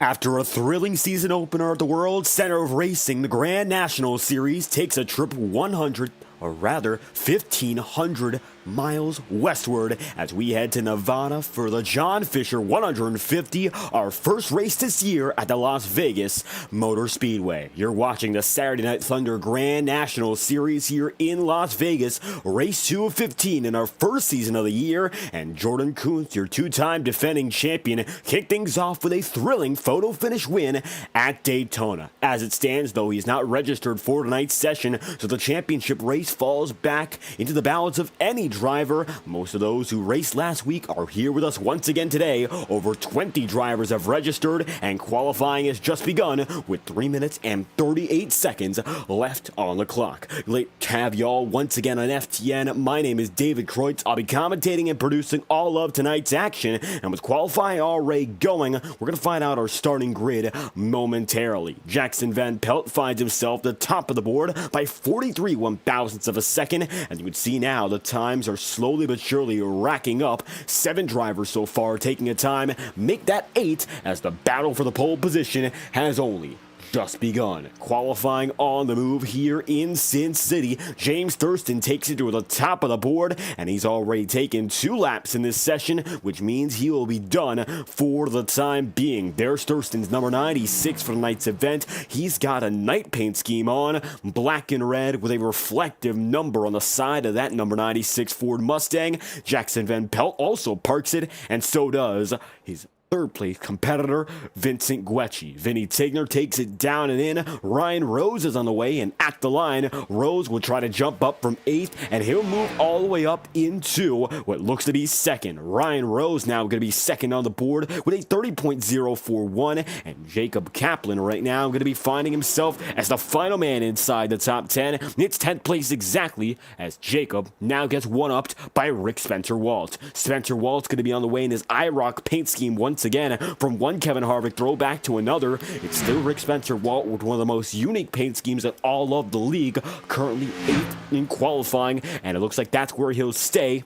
After a thrilling season opener at the World Center of Racing, the Grand National Series takes a trip 1,500 miles westward as we head to Nevada for the John Fisher 150, our first race this year at the Las Vegas Motor Speedway. You're watching the Saturday Night Thunder Grand National Series here in Las Vegas, race 2 of 15 in our first season of the year, and Jordan Kuntz, your two-time defending champion, kicked things off with a thrilling photo finish win at Daytona. As it stands, though, he's not registered for tonight's session, so the championship race falls back into the balance of any driver. Most of those who raced last week are here with us once again today. Over 20 drivers have registered, and qualifying has just begun with 3 minutes and 38 seconds left on the clock. Late have y'all once again on FTN. My name is David Kreutz. I'll be commentating and producing all of tonight's action, and with qualifying already going, we're going to find out our starting grid momentarily. Jackson Van Pelt finds himself at the top of the board by 43 one-thousandths of a second, and you can see now the times are slowly but surely racking up. 7 drivers so far taking a time, make that 8 as the battle for the pole position has only just begun. Qualifying on the move here in Sin City. James Thurston takes it to the top of the board, and he's already taken 2 laps in this session, which means he will be done for the time being. There's Thurston's number 96 for tonight's event. He's got a night paint scheme on, black and red, with a reflective number on the side of that number 96 Ford Mustang. Jackson Van Pelt also parks it, and so does his third-place competitor, Vincent Guecci. Vinny Tigner takes it down and in. Ryan Rose is on the way, and at the line, Rose will try to jump up from 8th, and he'll move all the way up into what looks to be 2nd. Ryan Rose now going to be 2nd on the board with a 30.041, and Jacob Kaplan right now going to be finding himself as the final man inside the top 10. It's 10th place exactly, as Jacob now gets one-upped by Rick Spencer-Walt. Spencer-Walt's going to be on the way in his IROC paint scheme once again, from one Kevin Harvick throwback to another. It's still Rick Spencer-Walt with one of the most unique paint schemes in all of the league, currently 8th in qualifying, and it looks like that's where he'll stay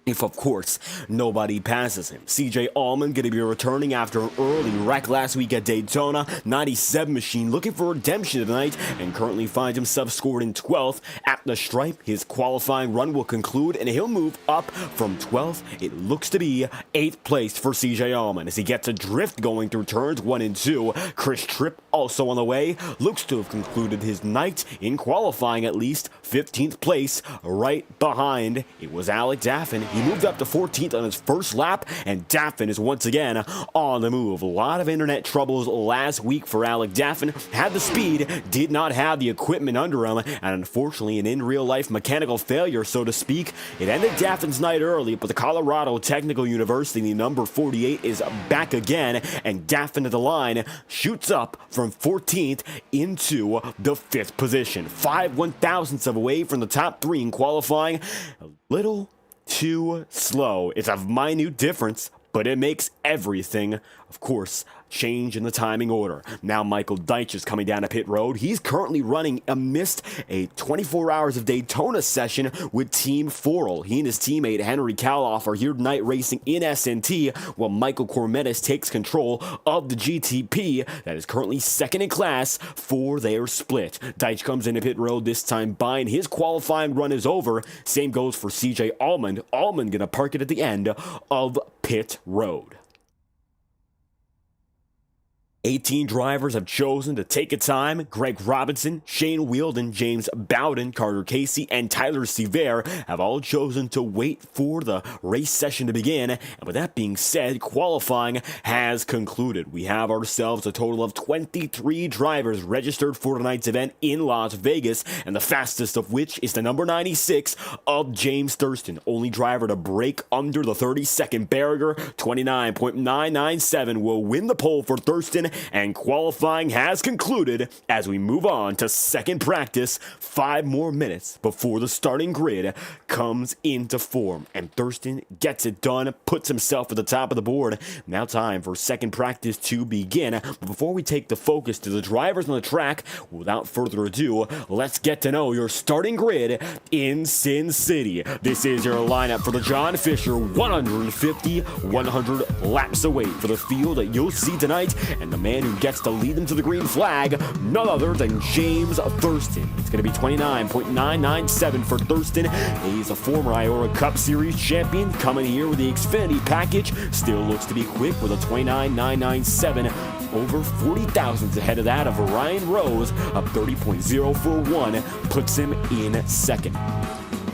if, of course, nobody passes him. CJ Allman going to be returning after an early wreck last week at Daytona. 97 machine looking for redemption tonight, and currently finds himself scored in 12th at the stripe. His qualifying run will conclude, and he'll move up from 12th. It looks to be 8th place for CJ Allman as he gets a drift going through turns 1 and 2. Chris Tripp also on the way. Looks to have concluded his night in qualifying at least 15th place. Right behind, it was Alec Daffin. He moved up to 14th on his first lap, and Daffin is once again on the move. A lot of internet troubles last week for Alec Daffin. Had the speed, did not have the equipment under him, and unfortunately an in-real-life mechanical failure, so to speak. It ended Daffin's night early, but the Colorado Technical University number 48 is back again, and Daffin at the line shoots up from 14th into the 5th position. 5 one-thousandths of away from the top 3 in qualifying. A little too slow. It's a minute difference, but it makes everything, of course, change in the timing order. Now Michael Deitch is coming down to pit road. He's currently running amidst a 24 hours of Daytona session with Team FORL. He and his teammate Henry Kaloff are here tonight racing in SNT, while Michael Cormetis takes control of the GTP that is currently 2nd in class for their split. Deitch comes into pit road this time by, and his qualifying run is over. Same goes for CJ Allman. Allman gonna park it at the end of pit road. 18 drivers have chosen to take a time. Greg Robinson, Shane Wheeldon, James Bowden, Carter Casey, and Tyler Sevier have all chosen to wait for the race session to begin. And with that being said, qualifying has concluded. We have ourselves a total of 23 drivers registered for tonight's event in Las Vegas, and the fastest of which is the number 96 of James Thurston. Only driver to break under the 30-second barrier. 29.997 will win the pole for Thurston, and qualifying has concluded as we move on to second practice. 5 more minutes before the starting grid comes into form, and Thurston gets it done, puts himself at the top of the board. Now time for second practice to begin. But before we take the focus to the drivers on the track, without further ado, let's get to know your starting grid in Sin City. This is your lineup for the John Fisher 150, 100 laps away for the field that you'll see tonight, and the the man who gets to lead them to the green flag, none other than James Thurston. It's going to be 29.997 for Thurston. He's a former IORA Cup Series champion, coming here with the Xfinity package. Still looks to be quick with a 29.997. Over 40 thousandths ahead of that of Ryan Rose, up 30.041, puts him in second.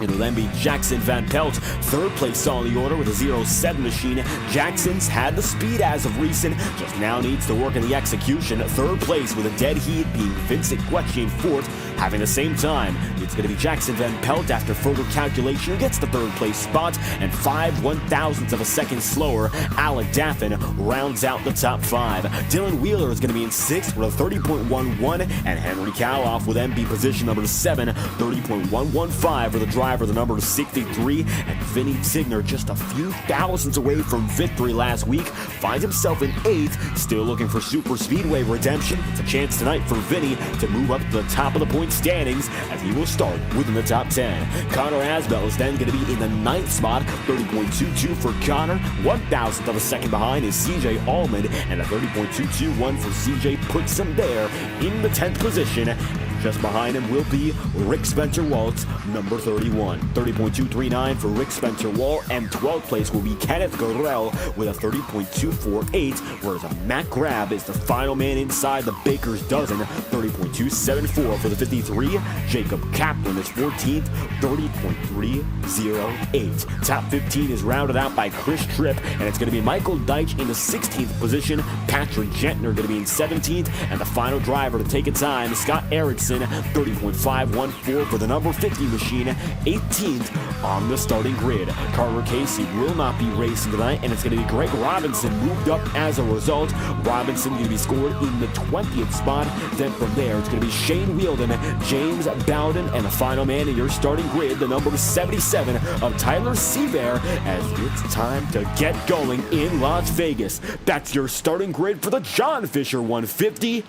It'll then be Jackson Van Pelt, third place on the order with a 0.7 machine. Jackson's had the speed as of recent, just now needs to work in the execution. Third place with a dead heat being Vincent Guecci in fourth, having the same time. It's going to be Jackson Van Pelt after further calculation, gets the third place spot, and 5/1000ths of a second slower, Alec Daffin rounds out the top five. Dylan Wheeler is going to be in sixth with a 30.11, and Henry Caloff with MB position number 7, 30.115 for the driver, the number 63, and Vinny Tigner just a few thousandths away from victory last week, finds himself in 8th, still looking for Super Speedway redemption. It's a chance tonight for Vinny to move up to the top of the point standings as he will start within the top 10. Connor Asbell is then going to be in the 9th spot, 30.22 for Connor, 1,000th of a second behind is CJ Allman, and a 30.221 for CJ puts him there in the 10th position. Just behind him will be Rick Spencer Waltz, number 31. 30.239 for Rick Spencer Walt, and 12th place will be Kenneth Gurrell with a 30.248, whereas Matt Grab is the final man inside the Baker's dozen, 30.274 for the 53. Jacob Kaplan is 14th, 30.308. Top 15 is rounded out by Chris Tripp, and it's going to be Michael Deitch in the 16th position, Patrick Gentner going to be in 17th, and the final driver to take a time, Scott Erickson, 30.514 for the number 50 machine, 18th on the starting grid. Carter Casey will not be racing tonight, and it's going to be Greg Robinson moved up as a result. Robinson going to be scored in the 20th spot. Then from there, it's going to be Shane Wheeldon, James Bowden, and the final man in your starting grid, the number 77 of Tyler Seaver, as it's time to get going in Las Vegas. That's your starting grid for the John Fisher 150.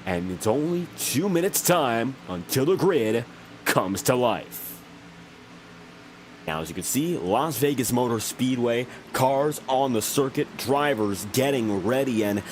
And it's only 2 minutes time until the grid comes to life. Now, as you can see, Las Vegas Motor Speedway, cars on the circuit, drivers getting ready, and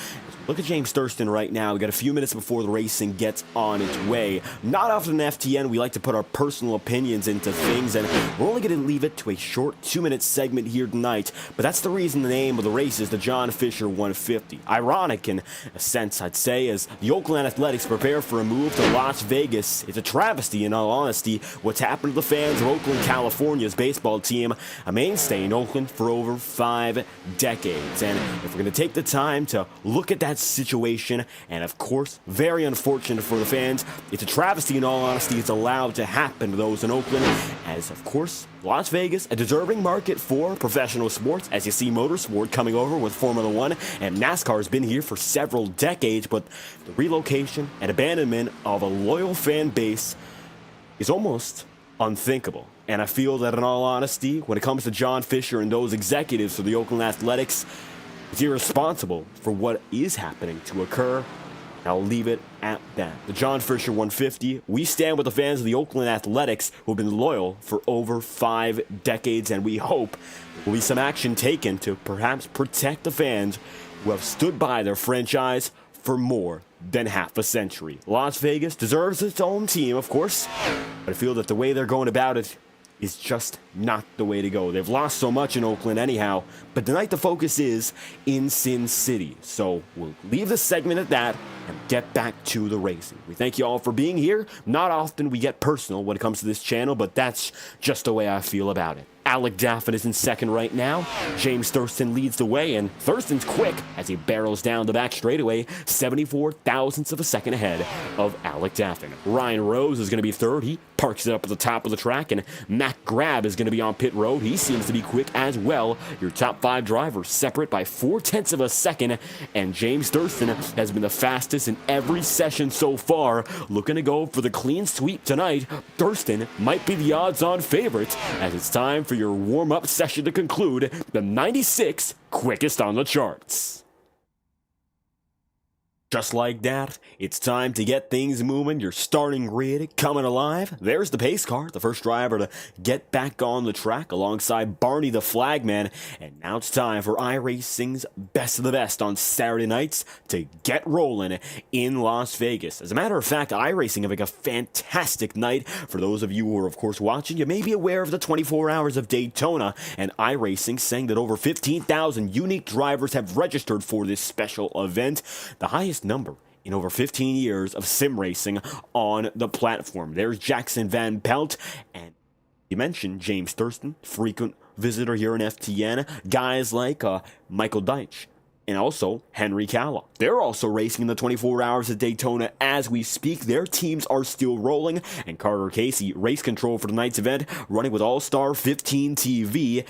look at James Thurston right now. We got a few minutes before the racing gets on its way. Not often in FTN, we like to put our personal opinions into things, and we're only going to leave it to a short 2-minute segment here tonight. But that's the reason the name of the race is the John Fisher 150. Ironic in a sense, I'd say, as the Oakland Athletics prepare for a move to Las Vegas. It's a travesty, in all honesty, what's happened to the fans of Oakland, California's baseball team, a mainstay in Oakland for over 5 decades. And if we're going to take the time to look at that situation, and of course, very unfortunate for the fans, it's a travesty, in all honesty, it's allowed to happen to those in Oakland, as of course, Las Vegas, a deserving market for professional sports, as you see motorsport coming over with Formula One, and NASCAR has been here for several decades, but the relocation and abandonment of a loyal fan base is almost unthinkable. And I feel that, in all honesty, when it comes to John Fisher and those executives for the Oakland Athletics, it's irresponsible for what is happening to occur. I'll leave it at that. The John Fisher 150, we stand with the fans of the Oakland Athletics who have been loyal for over 5 decades, and we hope there will be some action taken to perhaps protect the fans who have stood by their franchise for more than half a century. Las Vegas deserves its own team, of course, but I feel that the way they're going about it is just not the way to go. They've lost so much in Oakland anyhow, but tonight the focus is in Sin City. So we'll leave the segment at that and get back to the racing. We thank you all for being here. Not often we get personal when it comes to this channel, but that's just the way I feel about it. Alec Daffin is in second right now. James Thurston leads the way, and Thurston's quick as he barrels down the back straightaway, 74 thousandths of a second ahead of Alec Daffin. Ryan Rose is going to be third. He parks it up at the top of the track, and Matt Grab is going to be on pit road. He seems to be quick as well. Your top 5 drivers separate by 0.4 of a second, and James Thurston has been the fastest in every session so far. Looking to go for the clean sweep tonight. Thurston might be the odds-on favorite as it's time for your warm-up session to conclude the 96 quickest on the charts. Just like that, it's time to get things moving. Your starting grid coming alive. There's the pace car, the first driver to get back on the track alongside Barney the Flagman. And now it's time for iRacing's Best of the Best on Saturday nights to get rolling in Las Vegas. As a matter of fact, iRacing having a fantastic night. For those of you who are, of course, watching, you may be aware of the 24 hours of Daytona, and iRacing saying that over 15,000 unique drivers have registered for this special event. The highest number in over 15 years of sim racing on the platform. There's Jackson Van Pelt, and you mentioned James Thurston, frequent visitor here in FTN, guys like Michael Deitch, and also Henry Calla. They're also racing in the 24 hours of Daytona as we speak. Their teams are still rolling, and Carter Casey, race control for tonight's event, running with All-Star 15 TV.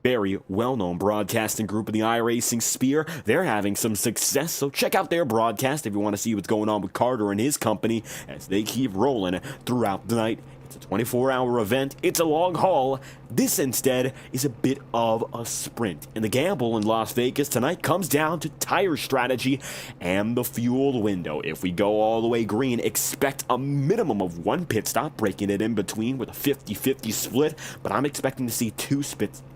Very well-known broadcasting group in the iRacing sphere. They're having some success, so check out their broadcast if you want to see what's going on with Carter and his company as they keep rolling throughout the night. It's a 24-hour event. It's a long haul. This instead is a bit of a sprint. And the gamble in Las Vegas tonight comes down to tire strategy and the fuel window. If we go all the way green, expect a minimum of one pit stop, breaking it in between with a 50-50 split. But I'm expecting to see two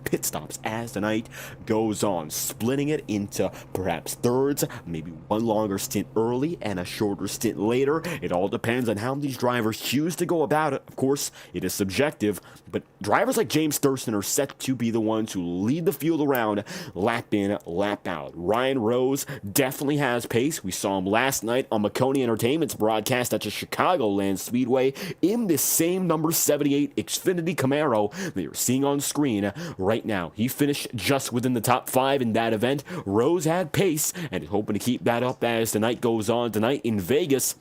pit stops as the night goes on, splitting it into perhaps thirds, maybe one longer stint early and a shorter stint later. It all depends on how these drivers choose to go about it. Of course, it is subjective, but drivers like James Thurston are set to be the ones who lead the field around lap in, lap out. Ryan Rose definitely has pace. We saw him last night on McConey Entertainment's broadcast at the Chicagoland Speedway in this same number 78 Xfinity Camaro that you're seeing on screen right now. He finished just within the top 5 in that event. Rose had pace and is hoping to keep that up as the night goes on tonight in Vegas.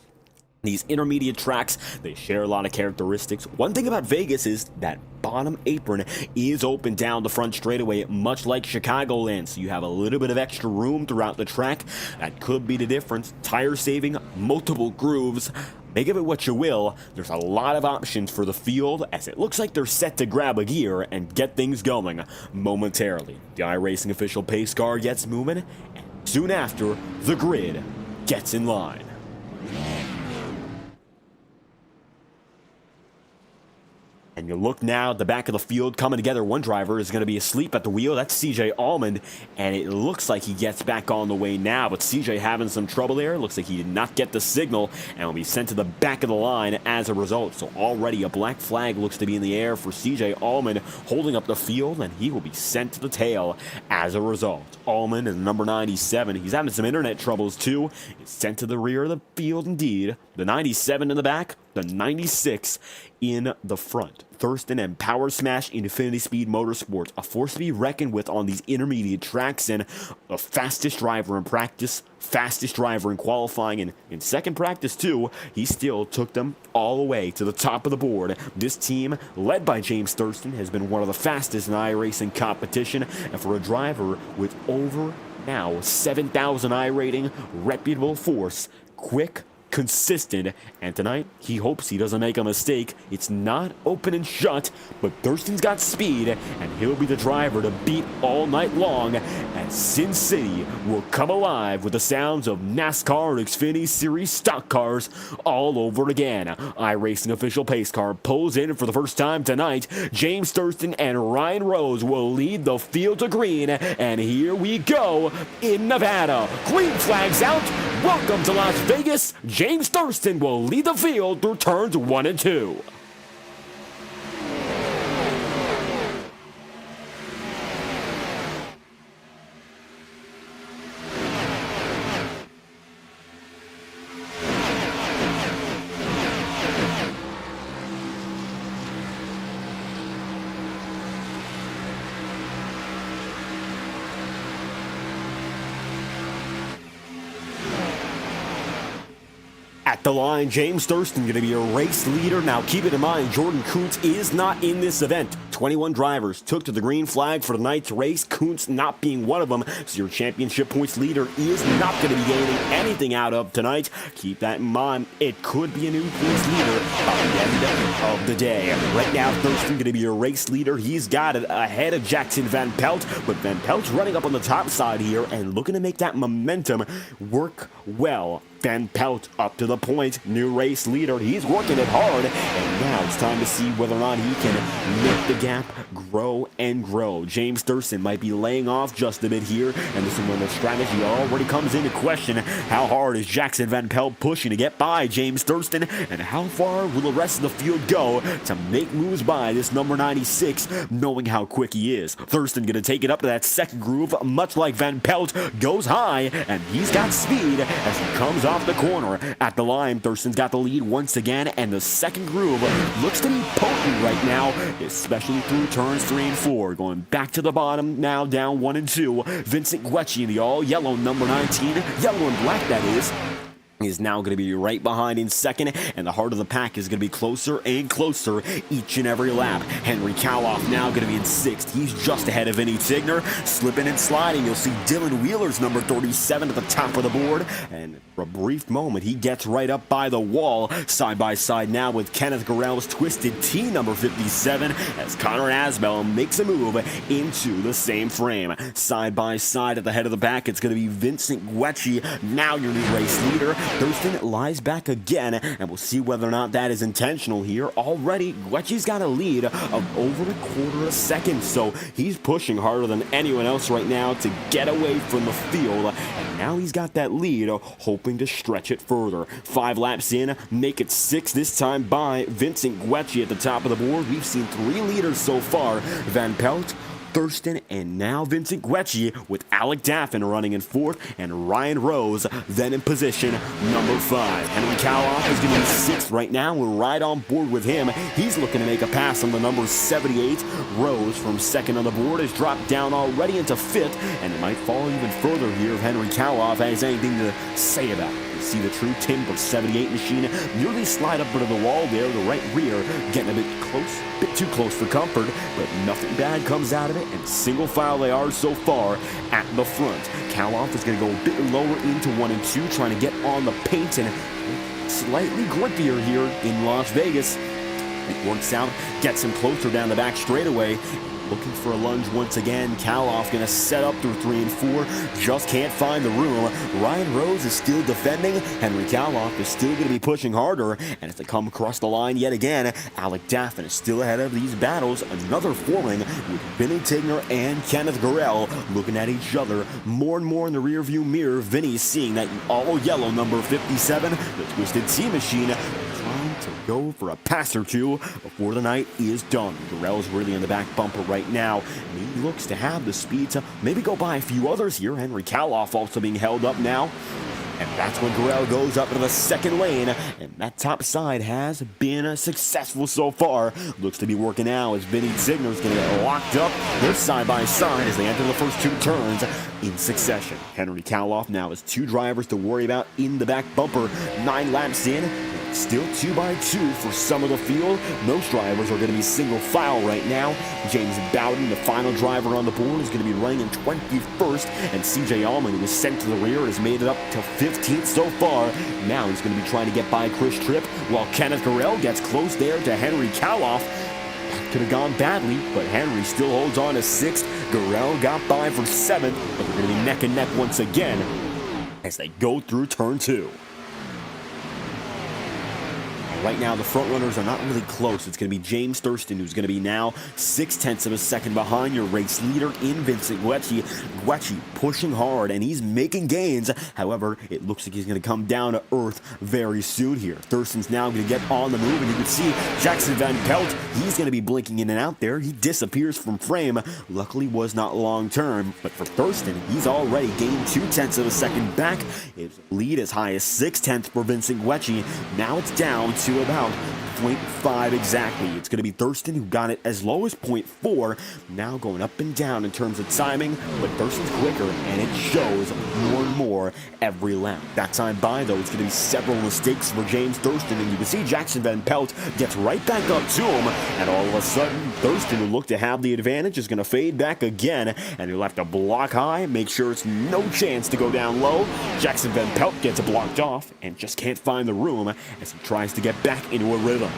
These intermediate tracks, they share a lot of characteristics. One thing about Vegas is that bottom apron is open down the front straightaway, much like Chicagoland, so you have a little bit of extra room throughout the track. That could be the difference. Tire saving, multiple grooves. Make of it what you will. There's a lot of options for the field as it looks like they're set to grab a gear and get things going momentarily. The iRacing official pace car gets moving, and soon after, the grid gets in line. And you look now at the back of the field coming together. One driver is going to be asleep at the wheel. That's CJ Allman, and it looks like he gets back on the way now. But CJ having some trouble there. Looks like he did not get the signal and will be sent to the back of the line as a result. So already a black flag looks to be in the air for CJ Allman holding up the field, and he will be sent to the tail as a result. Allman is number 97. He's having some internet troubles too. He's sent to the rear of the field indeed. The 97 in the back, the 96 in the front. Thurston and Power Smash Infinity Speed Motorsports, a force to be reckoned with on these intermediate tracks, and the fastest driver in practice, fastest driver in qualifying, and in second practice too, he still took them all the way to the top of the board. This team, led by James Thurston, has been one of the fastest in iRacing competition, and for a driver with over now 7,000 iRating, reputable force, quick, consistent, and tonight he hopes he doesn't make a mistake. It's not open and shut, but Thurston's got speed, and he'll be the driver to beat all night long as Sin City will come alive with the sounds of NASCAR and Xfinity Series stock cars all over again. iRacing official pace car pulls in for the first time tonight. James Thurston and Ryan Rose will lead the field to green, and here we go in Nevada. Green flags out. Welcome to Las Vegas. James Thurston will lead the field through turns 1 and 2. At the line, James Thurston going to be a race leader. Now, keep it in mind, Jordan Kuntz is not in this event. 21 drivers took to the green flag for tonight's race, Kuntz not being one of them, so your championship points leader is not going to be gaining anything out of tonight. Keep that in mind. It could be a new points leader by the end of the day. Right now, Thurston going to be your race leader. He's got it ahead of Jackson Van Pelt, but Van Pelt's running up on the top side here and looking to make that momentum work well. Van Pelt up to the point, new race leader. He's working it hard, and now it's time to see whether or not he can make the gap grow and grow. James Thurston might be laying off just a bit here, and this is when the strategy already comes into question. How hard is Jackson Van Pelt pushing to get by James Thurston, and how far will the rest of the field go to make moves by this number 96, knowing how quick he is? Thurston going to take it up to that second groove, much like Van Pelt, goes high, and he's got speed as he comes off the corner. At the line, Thurston's got the lead once again, and the second groove looks to be potent right now, especially through turns 3 and 4. Going back to the bottom, now down 1 and 2. Vincent Guecci in the all-yellow number 19, yellow and black that is now going to be right behind in second, and the heart of the pack is going to be closer and closer each and every lap. Henry Kaloff now going to be in 6th. He's just ahead of Vinny Tigner. Slipping and sliding, you'll see Dylan Wheeler's number 37 at the top of the board, and for a brief moment, he gets right up by the wall. Side by side now with Kenneth Gorell's Twisted T number 57, as Connor Asbell makes a move into the same frame. Side by side at the head of the pack, it's going to be Vincent Guecci, now your new race leader. Thurston lies back again, and we'll see whether or not that is intentional here. Already, Guecci's got a lead of over a quarter a second, so he's pushing harder than anyone else right now to get away from the field, and now he's got that lead, hoping to stretch it further. 5 laps in, make it 6 this time by Vincent Guecci at the top of the board. We've seen 3 leaders so far. Van Pelt, Thurston, and now Vincent Guecci, with Alec Daffin running in 4th and Ryan Rose then in position number 5. Henry Kaloff is going to be 6th right now. We're right on board with him. He's looking to make a pass on the number 78. Rose from 2nd on the board has dropped down already into 5th, and it might fall even further here if Henry Kaloff has anything to say about it. See the true timber 78 machine nearly slide up into the wall there, the right rear getting a bit too close for comfort, but nothing bad comes out of it, and single file they are so far at the front. Kaloff is going to go a bit lower into 1 and 2, trying to get on the paint, and slightly grippier here in Las Vegas. It works out, gets him closer down the back straightaway. Looking for a lunge once again. Kaloff going to set up through 3 and 4. Just can't find the room. Ryan Rose is still defending. Henry Kaloff is still going to be pushing harder. And as they come across the line yet again, Alec Daffin is still ahead of these battles. Another foiling with Vinny Tigner and Kenneth Gorell looking at each other more and more in the rearview mirror. Vinny's seeing that all-yellow number 57, the Twisted T machine, trying to go for a pass or two before the night is done. Gorell's really in the back bumper right now, and he looks to have the speed to maybe go by a few others here. Henry Kaloff also being held up now. And that's when Gorell goes up into the second lane, and that top side has been successful so far. Looks to be working now as Vinny Tigner's going to get locked up. They're side by side as they enter the first 2 turns in succession. Henry Kaloff now has 2 drivers to worry about in the back bumper. 9 laps in. Still 2 by 2 for some of the field. Most drivers are going to be single file right now. James Bowden, the final driver on the board, is going to be running in 21st, and CJ Allman, who was sent to the rear, has made it up to 15th so far. Now he's going to be trying to get by Chris Tripp, while Kenneth Gorell gets close there to Henry Kaloff. That could have gone badly, but Henry still holds on to 6th. Gorell got by for 7th, but they're going to be neck and neck once again as they go through turn 2. Right now, the front runners are not really close. It's going to be James Thurston, who's going to be now 0.6 of a second behind your race leader in Vincent Guecci. Guecci pushing hard, and he's making gains. However, it looks like he's going to come down to earth very soon here. Thurston's now going to get on the move, and you can see Jackson Van Pelt, he's going to be blinking in and out there. He disappears from frame. Luckily, was not long term, but for Thurston, he's already gained 0.2 of a second back. His lead as high as 0.6 for Vincent Guecci. Now it's down to to about 0.5 exactly. It's going to be Thurston who got it as low as 0.4. Now going up and down in terms of timing, but Thurston's quicker, and it shows more and more every lap. That time by, though, it's going to be several mistakes for James Thurston, and you can see Jackson Van Pelt gets right back up to him, and all of a sudden, Thurston, who looked to have the advantage, is going to fade back again, and he'll have to block high, make sure it's no chance to go down low. Jackson Van Pelt gets blocked off, and just can't find the room as he tries to get back into a rhythm.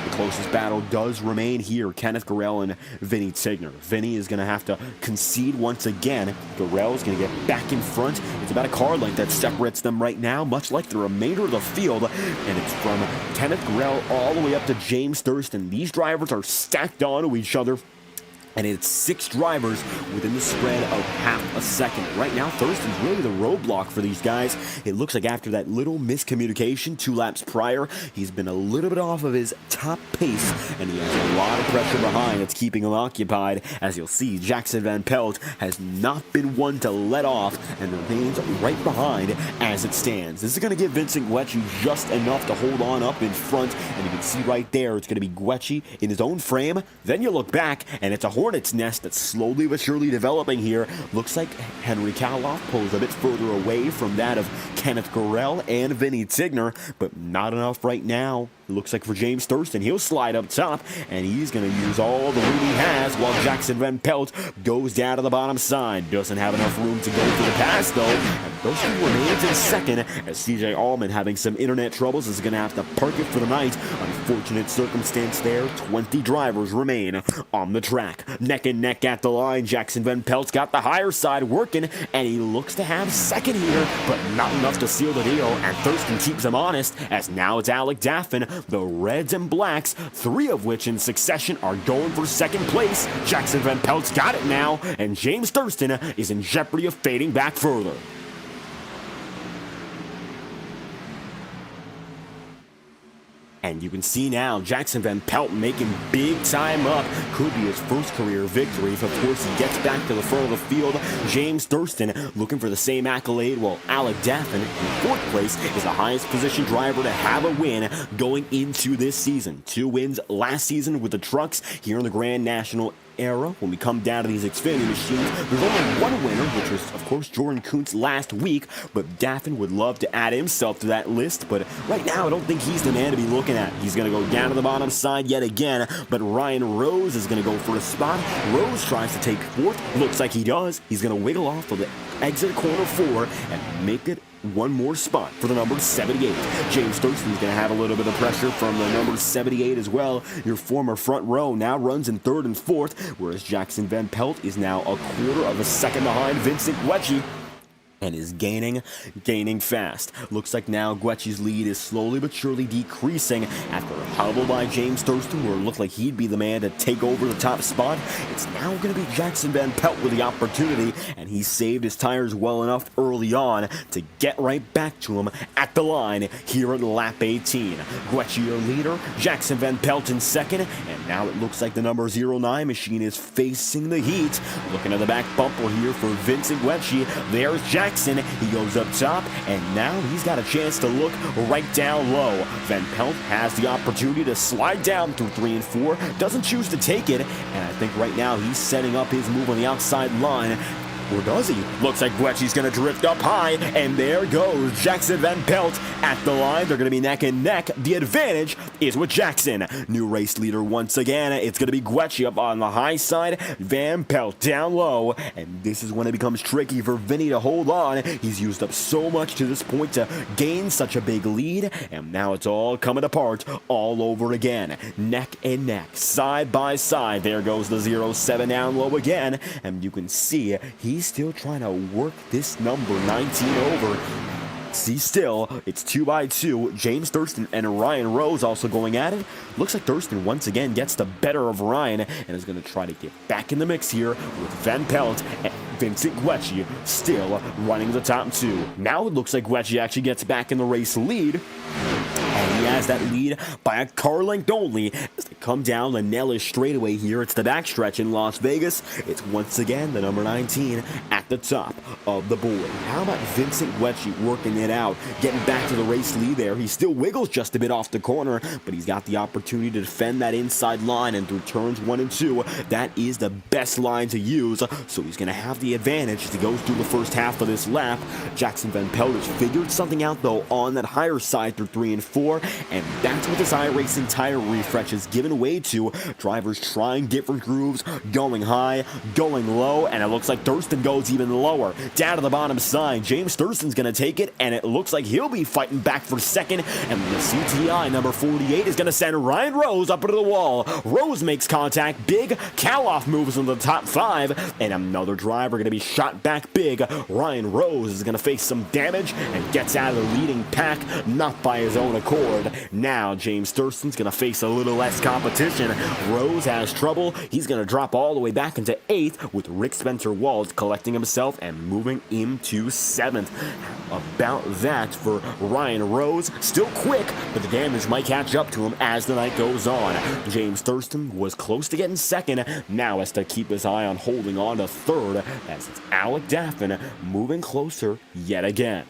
The closest battle does remain here, Kenneth Gurrell and Vinny Tigner. Vinny is going to have to concede once again. Gurrell is going to get back in front. It's about a car length that separates them right now, much like the remainder of the field. And it's from Kenneth Gurrell all the way up to James Thurston. These drivers are stacked onto each other, and it's 6 drivers within the spread of half a second. Right now, Thurston's really the roadblock for these guys. It looks like after that little miscommunication 2 laps prior, he's been a little bit off of his top pace, and he has a lot of pressure behind that's keeping him occupied. As you'll see, Jackson Van Pelt has not been one to let off and remains right behind as it stands. This is going to give Vincent Guecci just enough to hold on up in front, and you can see right there, it's going to be Guecci in his own frame. Then you look back, and it's a hornet's nest that's slowly but surely developing here. Looks like Henry Kaloff pulls a bit further away from that of Kenneth Gurrell and Vinny Tigner, but not enough right now. Looks like for James Thurston, he'll slide up top, and he's going to use all the room he has while Jackson Van Pelt goes down to the bottom side. Doesn't have enough room to go for the pass, though, and Thurston remains in second as CJ Allman, having some internet troubles, is going to have to park it for the night. Unfortunate circumstance there. 20 drivers remain on the track. Neck and neck at the line. Jackson Van Pelt's got the higher side working, and he looks to have second here, but not enough to seal the deal, and Thurston keeps him honest, as now it's Alec Daffin. The Reds and Blacks, 3 of which in succession, are going for second place. Jackson Van Pelt's got it now, and James Thurston is in jeopardy of fading back further. And you can see now Jackson Van Pelt making big time up. Could be his first career victory if, of course, he gets back to the front of the field. James Thurston looking for the same accolade, while Alec Daffin in 4th place is the highest position driver to have a win going into this season. 2 wins last season with the trucks here in the Grand National era. When we come down to these Xfinity machines, there's only 1 winner, which was, of course, Jordan Kuntz last week, but Daffin would love to add himself to that list, but right now I don't think he's the man to be looking at. He's going to go down to the bottom side yet again, but Ryan Rose is going to go for a spot. Rose tries to take 4th. Looks like he does. He's going to wiggle off of the exit corner 4 and make it 1 more spot for the number 78. James Thurston's going to have a little bit of pressure from the number 78 as well. Your former front row now runs in 3rd and 4th, whereas Jackson Van Pelt is now a quarter of a second behind Vincent Guecci, and is gaining fast. Looks like now Guecci's lead is slowly but surely decreasing after a hobble by James Thurston, where it looked like he'd be the man to take over the top spot. It's now going to be Jackson Van Pelt with the opportunity, and he saved his tires well enough early on to get right back to him at the line here at lap 18. Guecci your leader, Jackson Van Pelt in second, and now it looks like the number 09 machine is facing the heat. Looking at the back bumper here for Vincent Guecci. There's Jackson. He goes up top, and now he's got a chance to look right down low. Van Pelt has the opportunity to slide down through 3 and 4, doesn't choose to take it, and I think right now he's setting up his move on the outside line. Or does he? Looks like Guecci's going to drift up high, and there goes Jackson Van Pelt at the line. They're going to be neck and neck. The advantage is with Jackson. New race leader once again. It's going to be Guecci up on the high side, Van Pelt down low, and this is when it becomes tricky for Vinny to hold on. He's used up so much to this point to gain such a big lead, and now it's all coming apart all over again. Neck and neck, side by side. There goes the 07 down low again, and you can see he's still trying to work this number 19 over. See still, it's 2 by 2. James Thurston and Ryan Rose also going at it. Looks like Thurston once again gets the better of Ryan and is going to try to get back in the mix here with Van Pelt and Vincent Guecci still running the top 2. Now it looks like Guecci actually gets back in the race lead. And he has that lead by a car length only as they come down the Nellis straightaway here. It's the backstretch in Las Vegas. It's once again the number 19 at the top of the board. How about Vincent Guecci working it out, getting back to the race lead there. He still wiggles just a bit off the corner, but he's got the opportunity to defend that inside line, and through turns 1 and 2, that is the best line to use, so he's going to have the advantage as he goes through the first half of this lap. Jackson Van Pelt has figured something out, though, on that higher side through 3 and 4, and that's what this iRacing tire refresh has given way to. Drivers trying different grooves, going high, going low, and it looks like Thurston goes even lower. Down to the bottom side, James Thurston's going to take it, and it looks like he'll be fighting back for second, and the CTI number 48 is going to send Ryan Rose up into the wall. Rose makes contact big. Kaloff moves into the top 5, and another driver going to be shot back big. Ryan Rose is going to face some damage and gets out of the leading pack, not by his own accord. Now James Thurston's going to face a little less competition. Rose has trouble. He's going to drop all the way back into 8th, with Rick Spencer Walls collecting himself and moving into 7th. About that for Ryan Rose. Still quick, but the damage might catch up to him as the night goes on. James Thurston was close to getting second. Now has to keep his eye on holding on to 3rd, as it's Alec Daffin moving closer yet again.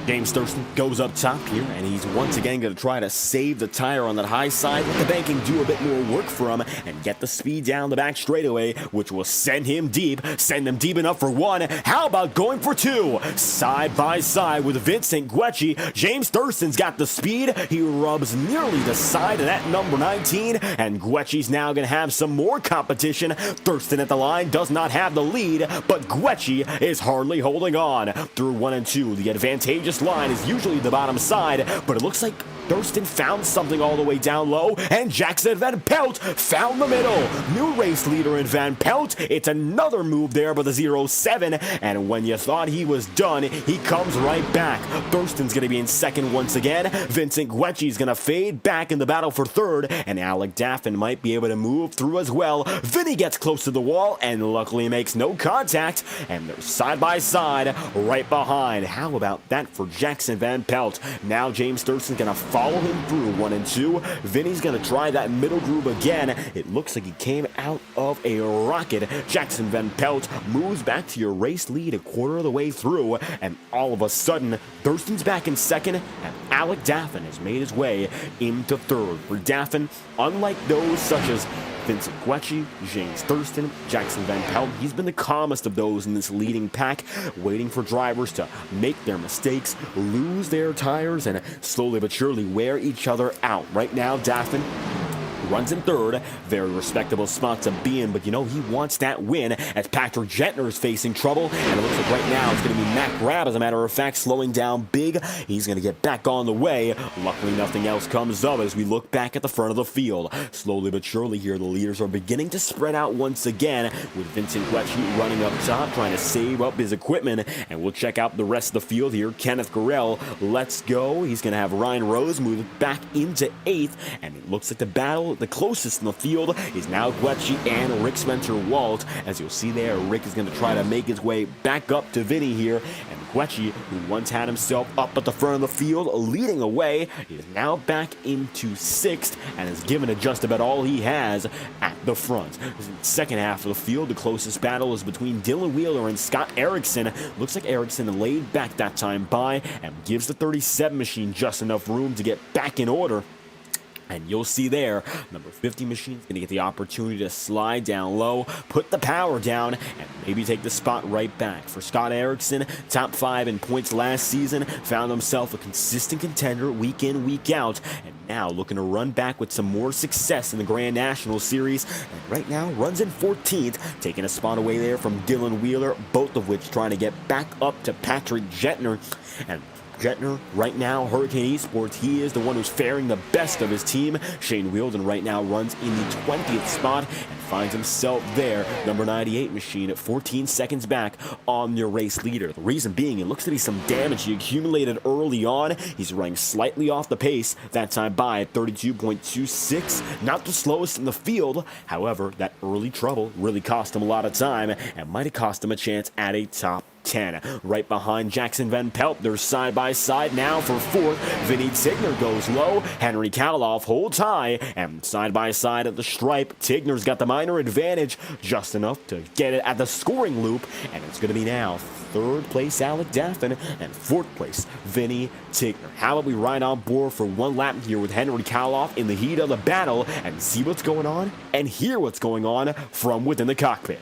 James Thurston goes up top here, and he's once again going to try to save the tire on that high side. Let the banking do a bit more work for him and get the speed down the back straightaway, which will send him deep enough for 1. How about going for 2? Side by side with Vincent Guecci. James Thurston's got the speed. He rubs nearly the side of that number 19, and Guecci's now going to have some more competition. Thurston at the line does not have the lead, but Guecci is hardly holding on. Through 1 and 2, the advantageous line is usually the bottom side, but it looks like Thurston found something all the way down low, and Jackson Van Pelt found the middle. New race leader in Van Pelt. It's another move there by the 0-7, and when you thought he was done, he comes right back. Thurston's going to be in second once again. Vincent Guecci's going to fade back in the battle for 3rd, and Alec Daffin might be able to move through as well. Vinny gets close to the wall and luckily makes no contact, and they're side by side right behind. How about that for Jackson Van Pelt? Now James Thurston's going to follow him through 1 and 2. Vinny's going to try that middle groove again. It looks like he came out of a rocket. Jackson Van Pelt moves back to your race lead a quarter of the way through, and all of a sudden, Thurston's back in second, and Alec Daffin has made his way into 3rd. For Daffin, unlike those such as Vincent Guecci, James Thurston, Jackson Van Pelt, he's been the calmest of those in this leading pack, waiting for drivers to make their mistakes, lose their tires, and slowly but surely wear each other out. Right now, Daffin runs in 3rd, very respectable spot to be in, but you know he wants that win as Patrick Gentner is facing trouble, and it looks like right now it's going to be Matt Grab, as a matter of fact, slowing down big. He's going to get back on the way. Luckily, nothing else comes of as we look back at the front of the field. Slowly but surely here, the leaders are beginning to spread out once again, with Vincent Guecci running up top, trying to save up his equipment, and we'll check out the rest of the field here. Kenneth Gurrell, let's go. He's going to have Ryan Rose move back into 8th, and it looks like the battle, the closest in the field, is now Guecci and Rick Spencer Walt. As you'll see there, Rick is going to try to make his way back up to Vinny here, and Guecci, who once had himself up at the front of the field leading away, is now back into 6th and has given it just about all he has at the front. In the second half of the field, the closest battle is between Dylan Wheeler and Scott Erickson. Looks like Erickson laid back that time by and gives the 37 machine just enough room to get back in order. And you'll see there, number 50 machine's going to get the opportunity to slide down low, put the power down, and maybe take the spot right back. For Scott Erickson, top 5 in points last season, found himself a consistent contender week in, week out, and now looking to run back with some more success in the Grand National Series, and right now runs in 14th, taking a spot away there from Dylan Wheeler, both of which trying to get back up to Patrick Gentner. And Gentner, right now, Hurricane Esports, he is the one who's faring the best of his team. Shane Wielden right now runs in the 20th spot and finds himself there, number 98 machine at 14 seconds back on your race leader. The reason being, it looks to be some damage he accumulated early on. He's running slightly off the pace, that time by at 32.26. Not the slowest in the field. However, that early trouble really cost him a lot of time and might have cost him a chance at a top 10. Right behind Jackson Van Pelt, they're side by side now for 4th. Vinny Tigner goes low, Henry Kaloff holds high, and side by side at the stripe, Tigner's got the minor advantage, just enough to get it at the scoring loop, and it's going to be now 3rd place Alec Daffin and 4th place Vinny Tigner. How about we ride on board for one lap here with Henry Kaloff in the heat of the battle and see what's going on and hear what's going on from within the cockpit.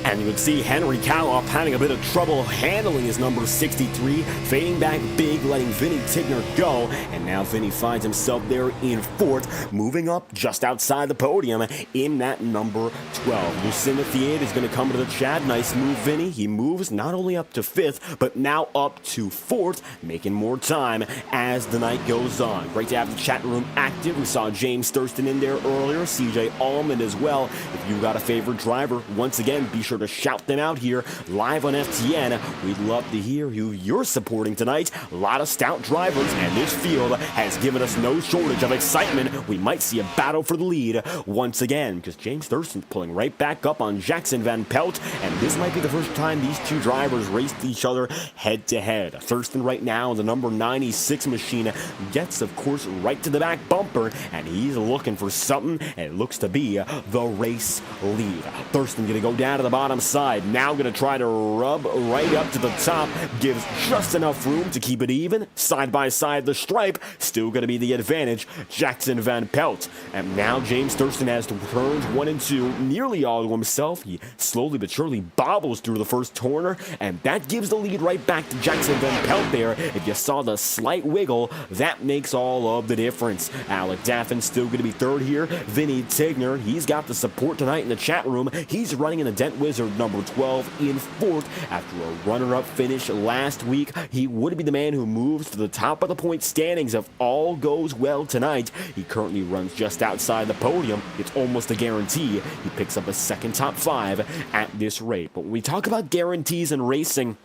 And you can see Henry Kaloff having a bit of trouble handling his number 63, fading back big, letting Vinny Tigner go. And now Vinny finds himself there in 4th, moving up just outside the podium in that number 12. Lucinda Theade is going to come to the chat. Nice move, Vinny. He moves not only up to 5th, but now up to 4th, making more time as the night goes on. Great to have the chat room active. We saw James Thurston in there earlier, CJ Allman as well. If you got a favorite driver, once again, be sure to shout them out here live on FTN. We'd love to hear who you're supporting tonight. A lot of stout drivers, and this field has given us no shortage of excitement. We might see a battle for the lead once again, because James Thurston's pulling right back up on Jackson Van Pelt, and this might be the first time these two drivers raced each other head-to-head. Thurston right now, the number 96 machine, gets, of course, right to the back bumper, and he's looking for something, and it looks to be the race lead. Thurston going to go down to the bottom side, now going to try to rub right up to the top, gives just enough room to keep it even. Side by side the stripe, still going to be the advantage, Jackson Van Pelt. And now James Thurston has turns 1 and 2 nearly all to himself. He slowly but surely bobbles through the first corner, and that gives the lead right back to Jackson Van Pelt there. If you saw the slight wiggle, that makes all of the difference. Alec Daffin still going to be 3rd here. Vinny Tigner, he's got the support tonight in the chat room. He's running in the Dent Wizard number 12 in 4th after a runner-up finish last week. He would be the man who moves to the top of the point standings if all goes well tonight. He currently runs just outside the podium. It's almost a guarantee he picks up a second top 5 at this rate. But when we talk about guarantees in racing,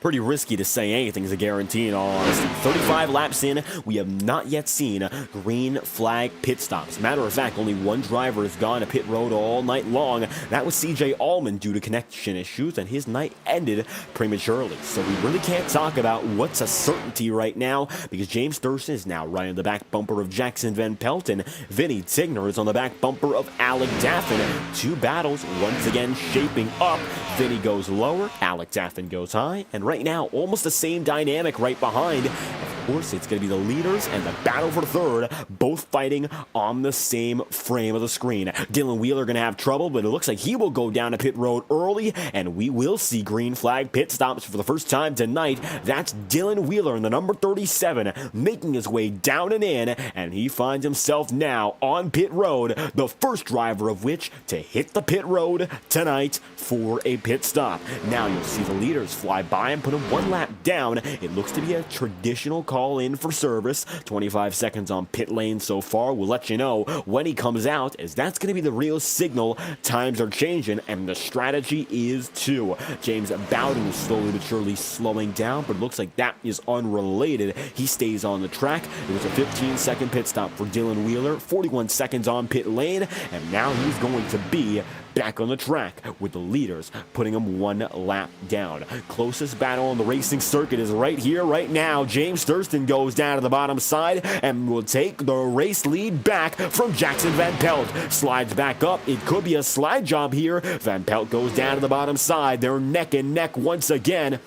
pretty risky to say anything's a guarantee in all honesty. 35 laps in, we have not yet seen green flag pit stops. Matter of fact, only one driver has gone to pit road all night long. That was CJ Allman due to connection issues, and his night ended prematurely. So we really can't talk about what's a certainty right now, because James Thurston is now running the back bumper of Jackson Van Pelt, and Vinny Tigner is on the back bumper of Alec Daffin. Two battles once again shaping up. Vinny goes lower, Alec Daffin goes high, and right now, almost the same dynamic right behind. Of course, it's going to be the leaders and the battle for 3rd, both fighting on the same frame of the screen. Dylan Wheeler going to have trouble, but it looks like he will go down to pit road early, and we will see green flag pit stops for the first time tonight. That's Dylan Wheeler in the number 37, making his way down and in, and he finds himself now on pit road, the first driver of which to hit the pit road tonight for a pit stop. Now you'll see the leaders fly by and put him one lap down. It looks to be a traditional call in for service. 25 seconds on pit lane so far. We'll let you know when he comes out, as that's going to be the real signal. Times are changing, and the strategy is too. James Bowden is slowly but surely slowing down, but it looks like that is unrelated. He stays on the track. It was a 15-second pit stop for Dylan Wheeler, 41 seconds on pit lane, and now he's going to be back on the track with the leaders putting him one lap down. Closest battle on the racing circuit is right here, right now. James Thurston goes down to the bottom side and will take the race lead back from Jackson Van Pelt. Slides back up. It could be a slide job here. Van Pelt goes down to the bottom side. They're neck and neck once again.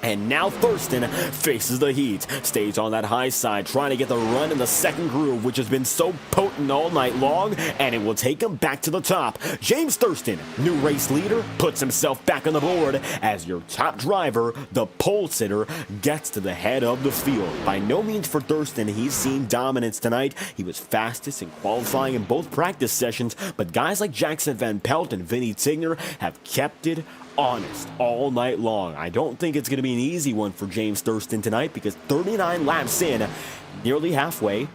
And now Thurston faces the heat, stays on that high side, trying to get the run in the second groove, which has been so potent all night long, and it will take him back to the top. James Thurston, new race leader, puts himself back on the board as your top driver, the pole sitter, gets to the head of the field. By no means for Thurston, he's seen dominance tonight. He was fastest in qualifying in both practice sessions, but guys like Jackson Van Pelt and Vinny Tigner have kept it honest all night long. I don't think it's going to be an easy one for James Thurston tonight, because 39 laps in, nearly halfway,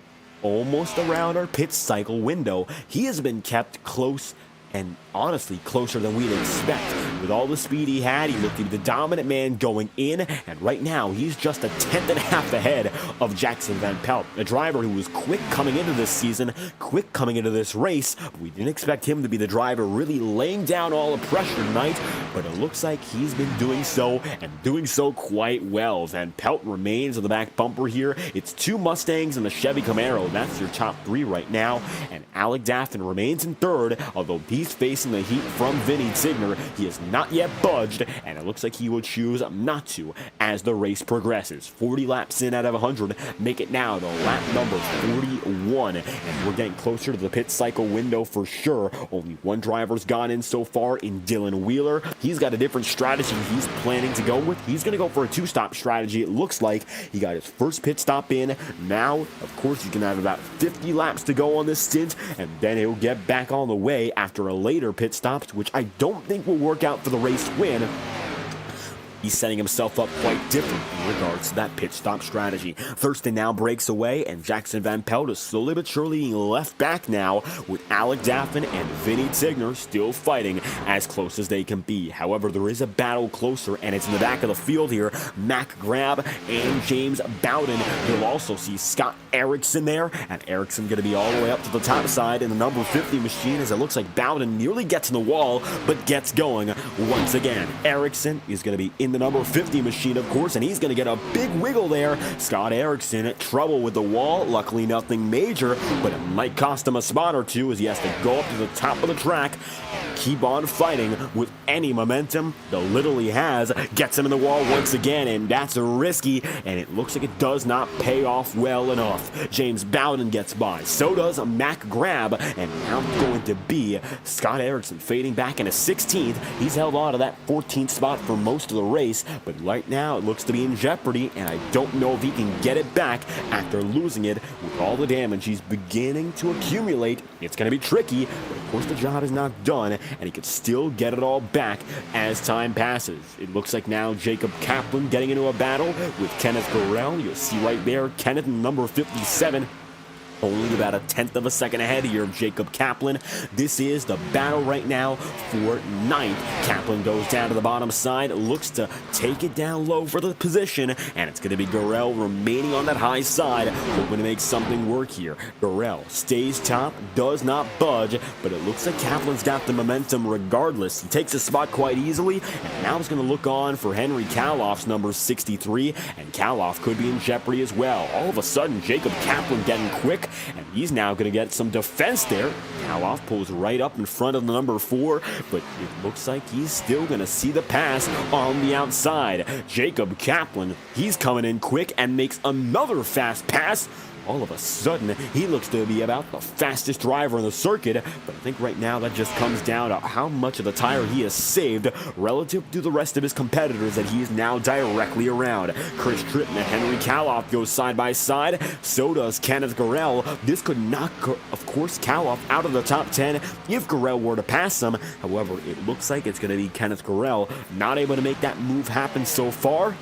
almost around our pit cycle window, he has been kept close, and honestly closer than we'd expect. With all the speed he had, he looked to be the dominant man going in, and right now he's just a tenth and a half ahead of Jackson Van Pelt, a driver who was quick coming into this season, quick coming into this race. We didn't expect him to be the driver really laying down all the pressure tonight, but it looks like he's been doing so, and doing so quite well. Van Pelt remains on the back bumper here. It's two Mustangs and a Chevy Camaro. That's your top three right now, and Alec Daffin remains in third, although he's facing the heat from Vinny Tigner. He has not yet budged, and it looks like he will choose not to as the race progresses. 40 laps in out of 100 make it now to lap number 41, and we're getting closer to the pit cycle window for sure. Only one driver's gone in so far in Dylan Wheeler. He's got a different strategy he's planning to go with. He's going to go for a two-stop strategy. It looks like he got his first pit stop in. Now, of course, he's going to have about 50 laps to go on this stint, and then he'll get back on the way after a later pit stops, which I don't think will work out for the race win. He's setting himself up quite different in regards to that pit stop strategy. Thurston now breaks away, and Jackson Van Pelt is slowly but surely being left back now, with Alec Daffin and Vinny Tigner still fighting as close as they can be. However, there is a battle closer, and it's in the back of the field here. Mac Grab and James Bowden. You'll also see Scott Erickson there, and Erickson going to be all the way up to the top side in the number 50 machine, as it looks like Bowden nearly gets in the wall, but gets going once again. Erickson is going to be in the number 50 machine, of course, and he's going to get a big wiggle there. Scott Erickson, trouble with the wall. Luckily, nothing major, but it might cost him a spot or two, as he has to go up to the top of the track and keep on fighting with any momentum. The little he has gets him in the wall once again, and that's risky, and it looks like it does not pay off well enough. James Bowden gets by. So does Mac Grab, and now it's going to be Scott Erickson fading back in a 16th. He's held on to that 14th spot for most of the race, but right now it looks to be in jeopardy, and I don't know if he can get it back after losing it with all the damage he's beginning to accumulate. It's going to be tricky, but of course the job is not done, and he could still get it all back as time passes. It looks like now Jacob Kaplan getting into a battle with Kenneth Burrell. You'll see right there Kenneth in number 57. Only about a tenth of a second ahead here of Jacob Kaplan. This is the battle right now for ninth. Kaplan goes down to the bottom side, looks to take it down low for the position, and it's going to be Gurrell remaining on that high side, hoping to make something work here. Gurrell stays top, does not budge, but it looks like Kaplan's got the momentum regardless. He takes his spot quite easily, and now he's going to look on for Henry Kaloff's number 63, and Kaloff could be in jeopardy as well. All of a sudden, Jacob Kaplan getting quick, and he's now going to get some defense there. Kaloff pulls right up in front of the number 4, but it looks like he's still going to see the pass on the outside. Jacob Kaplan, he's coming in quick and makes another fast pass. All of a sudden, he looks to be about the fastest driver in the circuit, but I think right now that just comes down to how much of the tire he has saved relative to the rest of his competitors that he is now directly around. Chris Tripp and Henry Kaloff go side by side. So does Kenneth Gurrell. This could knock, of course, Kaloff out of the top 10 if Gurrell were to pass him. However, it looks like it's going to be Kenneth Gurrell not able to make that move happen so far.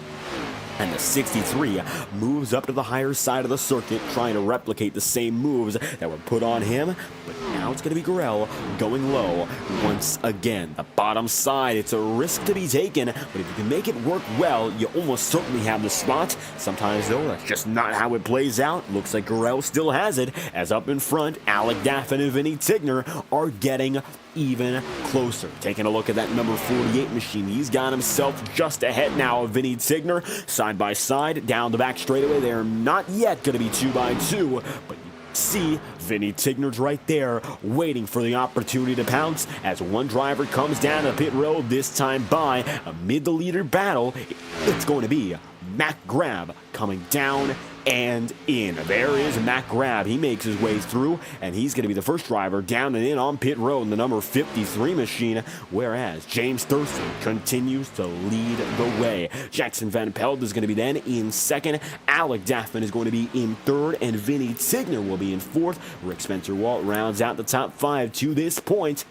And the 63 moves up to the higher side of the circuit, trying to replicate the same moves that were put on him. But now it's going to be Gurrell going low once again. The bottom side, it's a risk to be taken, but if you can make it work well, you almost certainly have the spot. Sometimes, though, that's just not how it plays out. Looks like Gurrell still has it, as up in front, Alec Daffin and Vinny Tigner are getting even closer. Taking a look at that number 48 machine, he's got himself just ahead now of Vinny Tigner. Side by side, down the back straightaway, they're not yet going to be 2 by 2, but see Vinny Tigner's right there waiting for the opportunity to pounce as one driver comes down the pit road, this time by amid the leader battle. It's going to be Mac Grab coming down and in. There is Mac Grab. He makes his way through, and he's going to be the first driver down and in on pit road in the number 53 machine, whereas James Thurston continues to lead the way. Jackson Van Pelt is going to be then in second. Alec Daffin is going to be in third, and Vinny Tigner will be in fourth. Rick Spencer-Walt rounds out the top five to this point,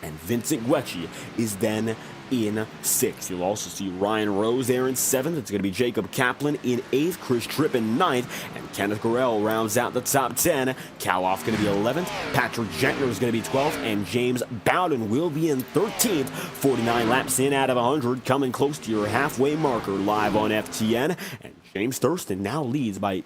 and Vincent Guecci is then in sixth. You'll also see Ryan Rose there in seventh. It's going to be Jacob Kaplan in eighth, Chris Tripp in ninth, and Kenneth Gorell rounds out the top 10. Kaloff going to be 11th, Patrick Gentner is going to be 12th, and James Bowden will be in 13th. 49 laps in out of 100, coming close to your halfway marker live on FTN, and James Thurston now leads by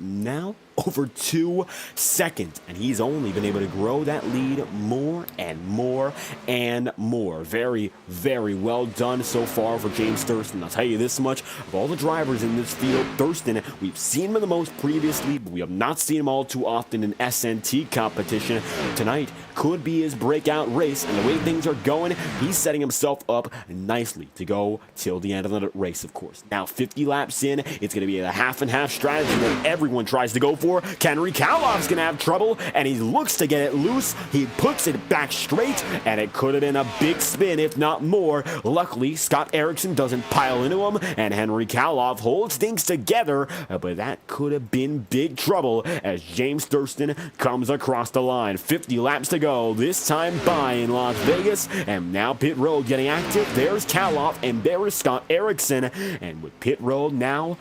over 2 seconds, and he's only been able to grow that lead more and more and more. Very, very well done so far for James Thurston. I'll tell you this much, of all the drivers in this field, Thurston, we've seen him the most previously, but we have not seen him all too often in SNT competition. Tonight could be his breakout race, and the way things are going, he's setting himself up nicely to go till the end of the race, of course. Now, 50 laps in, it's going to be a half-and-half strategy that everyone tries to go for. Henry Kaloff's going to have trouble, and he looks to get it loose. He puts it back straight, and it could have been a big spin, if not more. Luckily, Scott Erickson doesn't pile into him, and Henry Kaloff holds things together, but that could have been big trouble as James Thurston comes across the line. 50 laps to go, this time by in Las Vegas, and now pit road getting active. There's Kaloff, and there is Scott Erickson, and with pit road now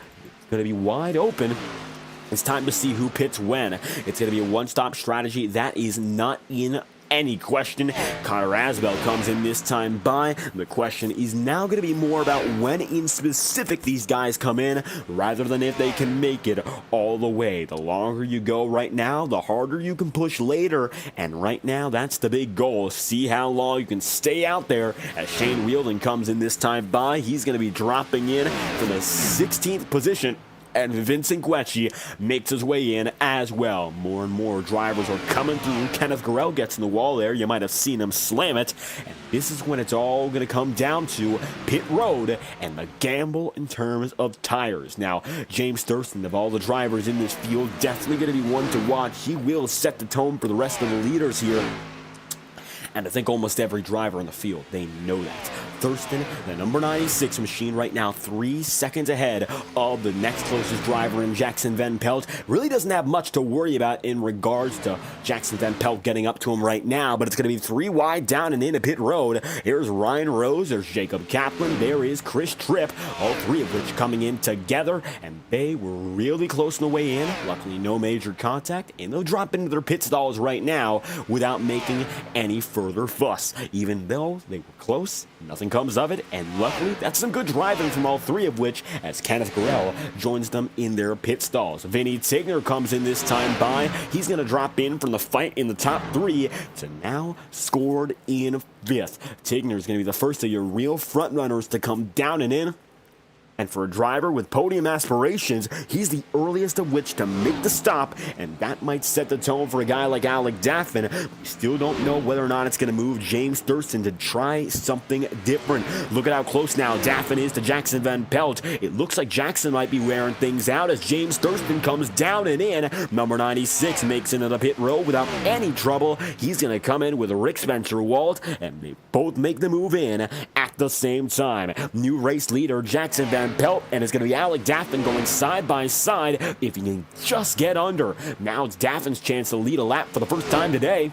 going to be wide open, it's time to see who pits when. It's going to be a one-stop strategy. That is not in any question. Connor Asbell comes in this time by. The question is now going to be more about when in specific these guys come in rather than if they can make it all the way. The longer you go right now, the harder you can push later, and right now that's the big goal. See how long you can stay out there as Shane Wheeldon comes in this time by. He's going to be dropping in from the 16th position, and Vincent Guecci makes his way in as well. More and more drivers are coming through. Kenneth Gorell gets in the wall there. You might have seen him slam it. And this is when it's all going to come down to pit road and the gamble in terms of tires. Now, James Thurston, of all the drivers in this field, definitely going to be one to watch. He will set the tone for the rest of the leaders here. And I think almost every driver in the field, they know that. Thurston, the number 96 machine right now, 3 seconds ahead of the next closest driver in Jackson Van Pelt. Really doesn't have much to worry about in regards to Jackson Van Pelt getting up to him right now, but it's going to be 3 wide down and into pit road. Here's Ryan Rose, there's Jacob Kaplan, there is Chris Tripp, all 3 of which coming in together, and they were really close on the way in. Luckily, no major contact, and they'll drop into their pit stalls right now without making any further fuss. Even though they were close, nothing comes of it, and luckily that's some good driving from all 3 of which as Kenneth Gorell joins them in their pit stalls. Vinny Tigner comes in this time by. He's going to drop in from the fight in the top 3 to now scored in 5th. Tigner is going to be the first of your real front runners to come down and in. And for a driver with podium aspirations, he's the earliest of which to make the stop, and that might set the tone for a guy like Alec Daffin. We still don't know whether or not it's going to move James Thurston to try something different. Look at how close now Daffin is to Jackson Van Pelt. It looks like Jackson might be wearing things out as James Thurston comes down and in. Number 96 makes it into the pit road without any trouble. He's going to come in with Rick Spencer-Walt, and they both make the move in at the same time. New race leader Jackson Van Pelt, and it's going to be Alec Daffin going side by side if he can just get under. Now it's Daffin's chance to lead a lap for the first time today,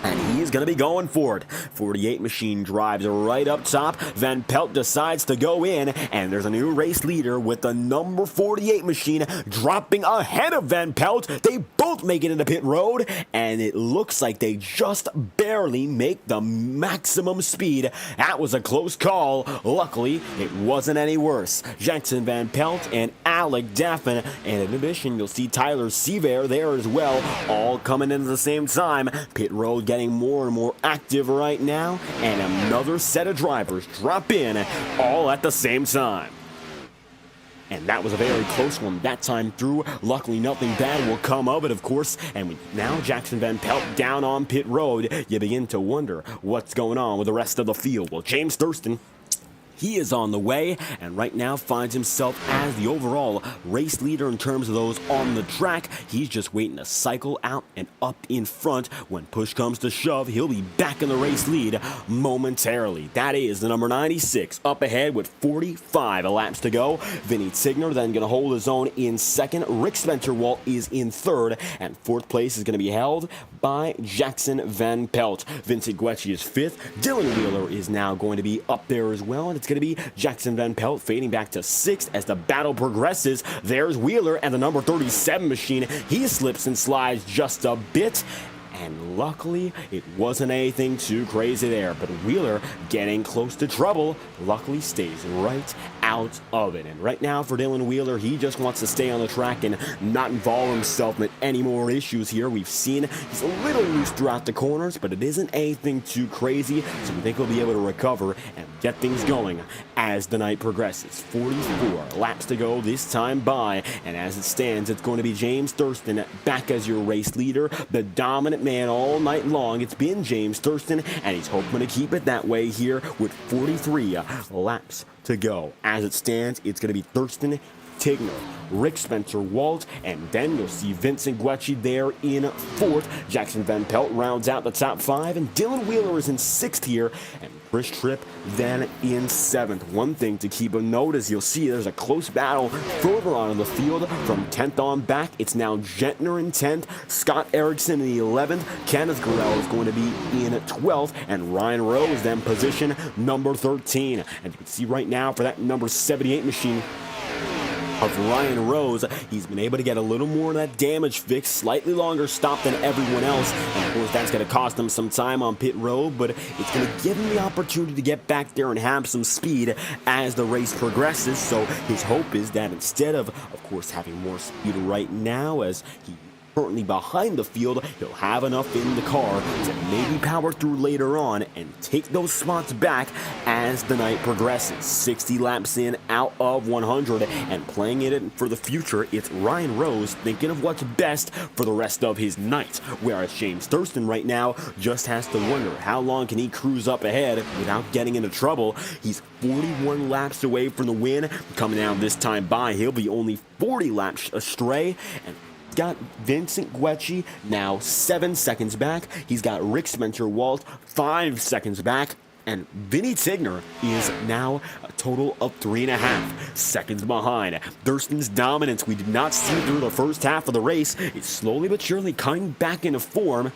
and he's going to be going for it. 48 machine drives right up top. Van Pelt decides to go in, and there's a new race leader with the number 48 machine dropping ahead of Van Pelt. They both make it into pit road, and it looks like they just barely make the maximum speed. That was a close call. Luckily, it wasn't any worse. Jackson Van Pelt and Alec Daffin, and in addition, you'll see Tyler Seaver there as well, all coming in at the same time. Pit road getting more and more active right now, and another set of drivers drop in all at the same time. And that was a very close one that time through. Luckily, nothing bad will come of it, of course. And now Jackson Van Pelt down on pit road. You begin to wonder what's going on with the rest of the field. Well, James Thurston, he is on the way, and right now finds himself as the overall race leader in terms of those on the track. He's just waiting to cycle out and up in front. When push comes to shove, he'll be back in the race lead momentarily. That is the number 96 up ahead with 45 laps to go. Vinny Tigner then going to hold his own in second. Rick Spencer-Walt is in third, and fourth place is going to be held by Jackson Van Pelt. Vincent Guecci is fifth. Dylan Wheeler is now going to be up there as well, and it's going to be Jackson Van Pelt fading back to sixth as the battle progresses. There's Wheeler and the number 37 machine. He slips and slides just a bit, and luckily it wasn't anything too crazy there. But Wheeler, getting close to trouble, luckily stays right out of it. And right now for Dylan Wheeler, he just wants to stay on the track and not involve himself in any more issues here. We've seen he's a little loose throughout the corners, but it isn't anything too crazy, so we think he'll be able to recover and get things going as the night progresses. 44 laps to go this time by, and as it stands, it's going to be James Thurston back as your race leader, the dominant man all night long. It's been James Thurston, and he's hoping to keep it that way here with 43 laps to go. As it stands, it's going to be Thurston, Tigner, Rick Spencer-Walt, and then you'll see Vincent Guecci there in fourth. Jackson Van Pelt rounds out the top five, and Dylan Wheeler is in sixth here, and Chris Tripp then in seventh. One thing to keep a note is you'll see there's a close battle further on in the field from 10th on back. It's now Gentner in 10th, Scott Erickson in the 11th, Kenneth Gurrell is going to be in 12th, and Ryan Rose then position number 13. And you can see right now for that number 78 machine of Ryan Rose, he's been able to get a little more of that damage fixed, slightly longer stop than everyone else, and of course that's going to cost him some time on pit road, but it's going to give him the opportunity to get back there and have some speed as the race progresses. So his hope is that instead of course having more speed right now as he currently behind the field, he'll have enough in the car to maybe power through later on and take those spots back as the night progresses. 60 laps in out of 100, and playing it for the future, it's Ryan Rose thinking of what's best for the rest of his night, whereas James Thurston right now just has to wonder how long can he cruise up ahead without getting into trouble. He's 41 laps away from the win. Coming down this time by, he'll be only 40 laps astray, and got Vincent Guecci now 7 seconds back. He's got Rick Spencer-Walt 5 seconds back, and Vinny Tigner is now a total of 3.5 seconds behind. Thurston's dominance we did not see through the first half of the race is slowly but surely coming back into form.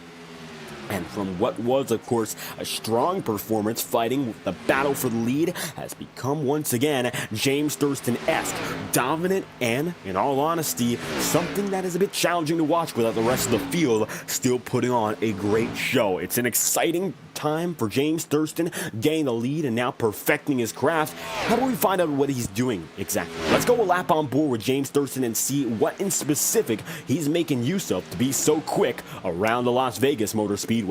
And from what was, of course, a strong performance fighting the battle for the lead has become once again James Thurston-esque, dominant, and, in all honesty, something that is a bit challenging to watch without the rest of the field still putting on a great show. It's an exciting time for James Thurston, getting the lead and now perfecting his craft. How do we find out what he's doing exactly? Let's go a lap on board with James Thurston and see what in specific he's making use of to be so quick around the Las Vegas Motor Speedway.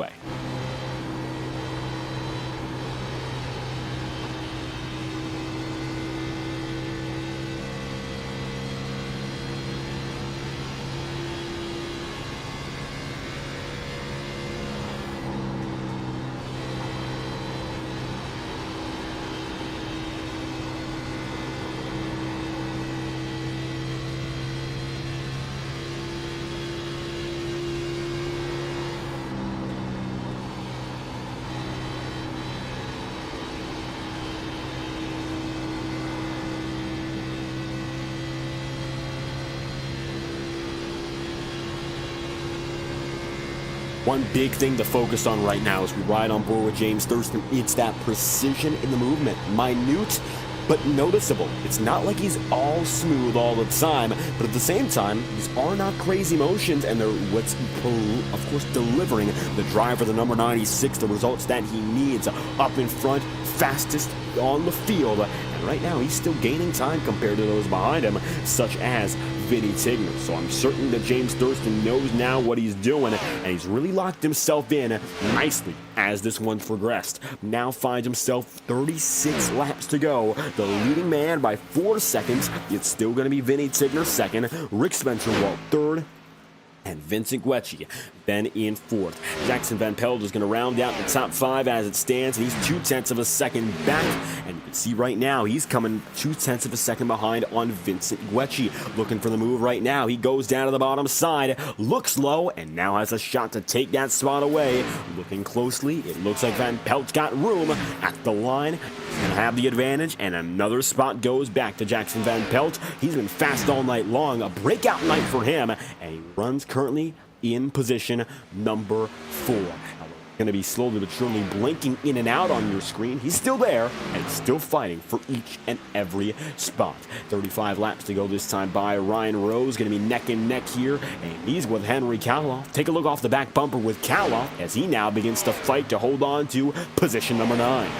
One big thing to focus on right now as we ride on board with James Thurston, it's that precision in the movement. Minute, but noticeable. It's not like he's all smooth all the time, but at the same time, these are not crazy motions, and they're what's, of course, delivering the driver, the number 96, the results that he needs up in front, fastest on the field. And right now, he's still gaining time compared to those behind him, such as Vinny Tigner. So I'm certain that James Thurston knows now what he's doing, and he's really locked himself in nicely as this one's progressed. Now finds himself 36 laps to go. The leading man by 4 seconds. It's still going to be Vinny Tigner second, Rick Spencer-Walt third, and Vincent Guecci then in fourth. Jackson Van Pelt is going to round out the top 5 as it stands, and he's 0.2 of a second back. And you can see right now he's coming 0.2 of a second behind on Vincent Guecci. Looking for the move right now. He goes down to the bottom side, looks low, and now has a shot to take that spot away. Looking closely, it looks like Van Pelt's got room at the line. He's going to have the advantage, and another spot goes back to Jackson Van Pelt. He's been fast all night long. A breakout night for him, and he runs currently in position number 4. Going to be slowly but surely blinking in and out on your screen. He's still there and still fighting for each and every spot. 35 laps to go this time by Ryan Rose. Going to be neck and neck here, and he's with Henry Kaloff. Take a look off the back bumper with Kaloff as he now begins to fight to hold on to position number 9.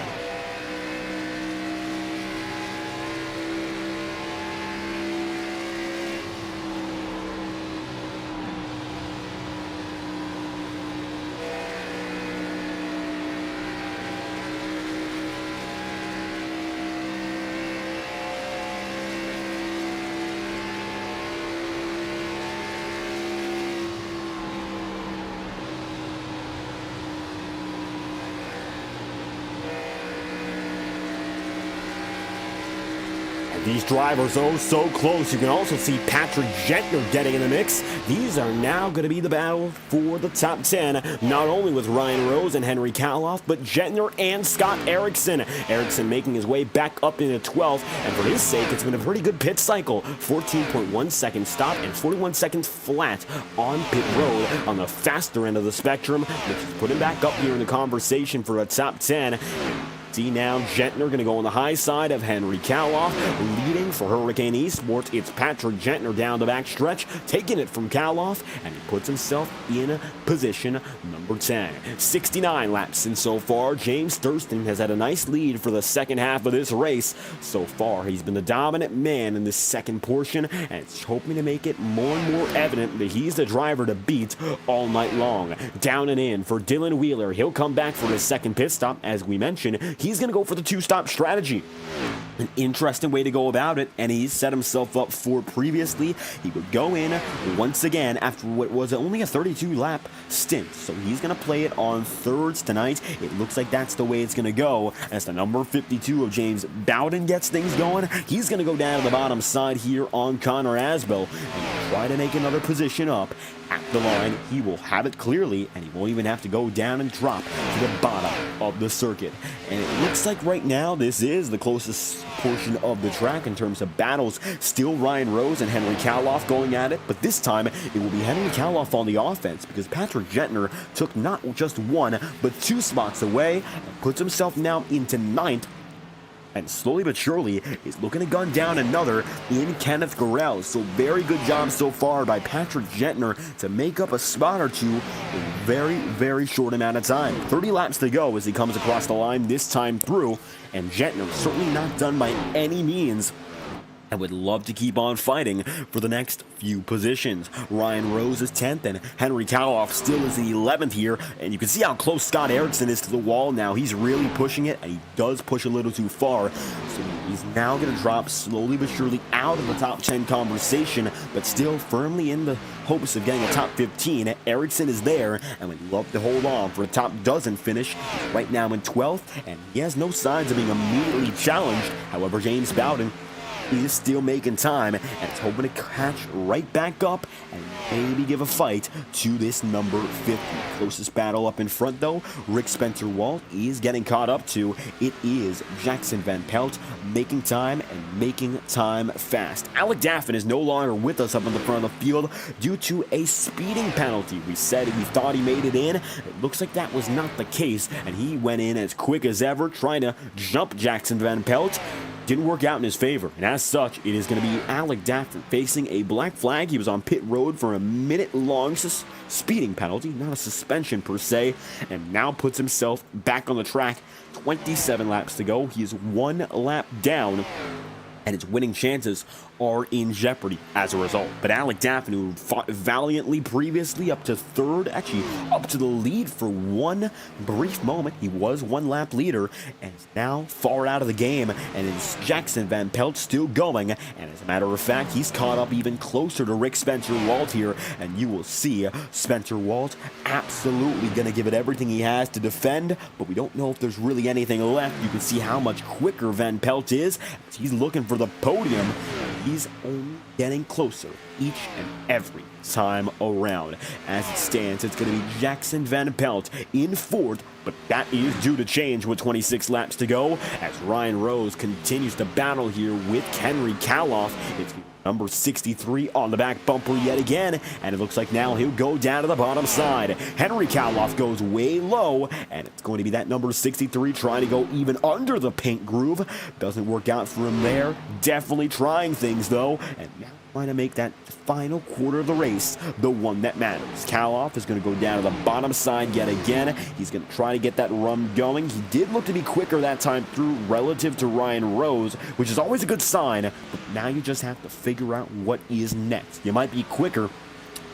These drivers, oh, so close. You can also see Patrick Gentner getting in the mix. These are now going to be the battle for the top 10, not only with Ryan Rose and Henry Kaloff, but Gentner and Scott Erickson. Erickson making his way back up into 12th, and for his sake, it's been a pretty good pit cycle. 14.1 second stop and 41 seconds flat on pit road on the faster end of the spectrum, which has put him back up here in the conversation for a top 10. See now, Gentner going to go on the high side of Henry Kaloff. Leading for Hurricane Esports, it's Patrick Gentner down the back stretch, taking it from Kaloff, and he puts himself in position number 10. 69 laps in so far. James Thurston has had a nice lead for the second half of this race. So far, he's been the dominant man in this second portion, and it's hoping to make it more and more evident that he's the driver to beat all night long. Down and in for Dylan Wheeler. He'll come back for his second pit stop, as we mentioned. He's going to go for the 2-stop strategy. An interesting way to go about it, and he's set himself up for previously. He would go in once again after what was only a 32-lap stint. So he's going to play it on thirds tonight. It looks like that's the way it's going to go. As the number 52 of James Bowden gets things going, he's going to go down to the bottom side here on Connor Asbell and try to make another position up at the line. He will have it clearly, and he won't even have to go down and drop to the bottom of the circuit. And it looks like right now this is the closest portion of the track in terms of battles. Still Ryan Rose and Henry Kaloff going at it, but this time it will be Henry Kaloff on the offense because Patrick Gentner took not just 1, but 2 spots away and puts himself now into 9th. And slowly but surely is looking to gun down another in Kenneth Gorell. So very good job so far by Patrick Gentner to make up a spot or 2 in a very, very short amount of time. 30 laps to go as he comes across the line this time through. And Gentner certainly not done by any means. I would love to keep on fighting for the next few positions. Ryan Rose is 10th, and Henry Kaloff still is in 11th here. And you can see how close Scott Erickson is to the wall now. He's really pushing it, and he does push a little too far. So he's now going to drop slowly but surely out of the top 10 conversation, but still firmly in the hopes of getting a top 15. Erickson is there, and would love to hold on for a top dozen finish. He's right now in 12th, and he has no signs of being immediately challenged. However, James Bowden is still making time, and it's hoping to catch right back up and maybe give a fight to this number 50. Closest battle up in front, though, Rick Spencer-Walt is getting caught up to. It is Jackson Van Pelt making time and making time fast. Alec Daffin is no longer with us up in the front of the field due to a speeding penalty. We said we thought he made it in. It looks like that was not the case, and he went in as quick as ever, trying to jump Jackson Van Pelt. Didn't work out in his favor, and as such, it is going to be Alec Daffin facing a black flag. He was on pit road for a minute-long speeding penalty, not a suspension per se, and now puts himself back on the track. 27 laps to go. He is 1 lap down and its winning chances are in jeopardy as a result. But Alec Daffin, who fought valiantly previously up to third, actually up to the lead for one brief moment, he was one lap leader, and is now far out of the game, and it's Jackson Van Pelt still going, and as a matter of fact, he's caught up even closer to Rick Spencer Walt here, and you will see Spencer Walt absolutely going to give it everything he has to defend, but we don't know if there's really anything left. You can see how much quicker Van Pelt is. He's looking for the podium. He's only getting closer each and every time around. As it stands, it's going to be Jackson Van Pelt in fourth, but that is due to change with 26 laps to go as Ryan Rose continues to battle here with Henry Kaloff. It's number 63 on the back bumper yet again, and it looks like now he'll go down to the bottom side. Henry Kaloff goes way low, and it's going to be that number 63 trying to go even under the pink groove. Doesn't work out for him there. Definitely trying things, though, and now trying to make that final quarter of the race the one that matters. Kaloff is going to go down to the bottom side yet again. He's going to try to get that run going. He did look to be quicker that time through relative to Ryan Rose, which is always a good sign, but now you just have to figure out what is next. You might be quicker,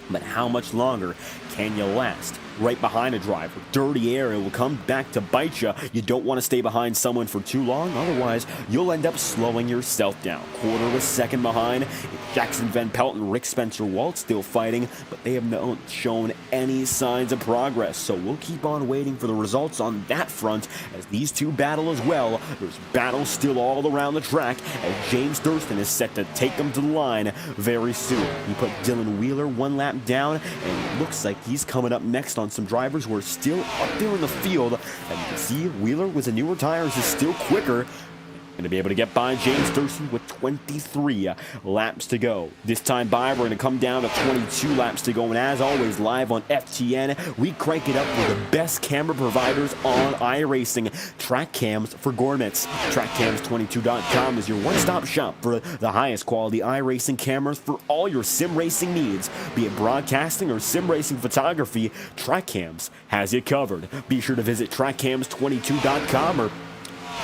but how much longer can you last? Right behind a driver. Dirty air, it will come back to bite you. You don't want to stay behind someone for too long, otherwise you'll end up slowing yourself down. Quarter of a second behind. Jackson Van Pelt and Rick Spencer Walt still fighting, but they have not shown any signs of progress. So we'll keep on waiting for the results on that front as these two battle as well. There's battles still all around the track as James Thurston is set to take them to the line very soon. He put Dylan Wheeler one lap down, and it looks like he's coming up next on some drivers who are still up there in the field. And you can see Wheeler with the newer tires is still quicker. Going to be able to get by James Thurston with 23 laps to go. This time by, we're going to come down to 22 laps to go. And as always, live on FTN, we crank it up with the best camera providers on iRacing, Track Cams for Gourmets. TrackCams22.com is your one-stop shop for the highest quality iRacing cameras for all your sim racing needs. Be it broadcasting or sim racing photography, Track Cams has you covered. Be sure to visit TrackCams22.com or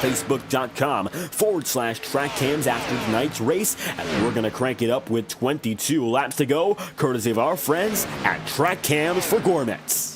Facebook.com/trackcams after tonight's race, and we're going to crank it up with 22 laps to go, courtesy of our friends at Track Cams for Gourmets.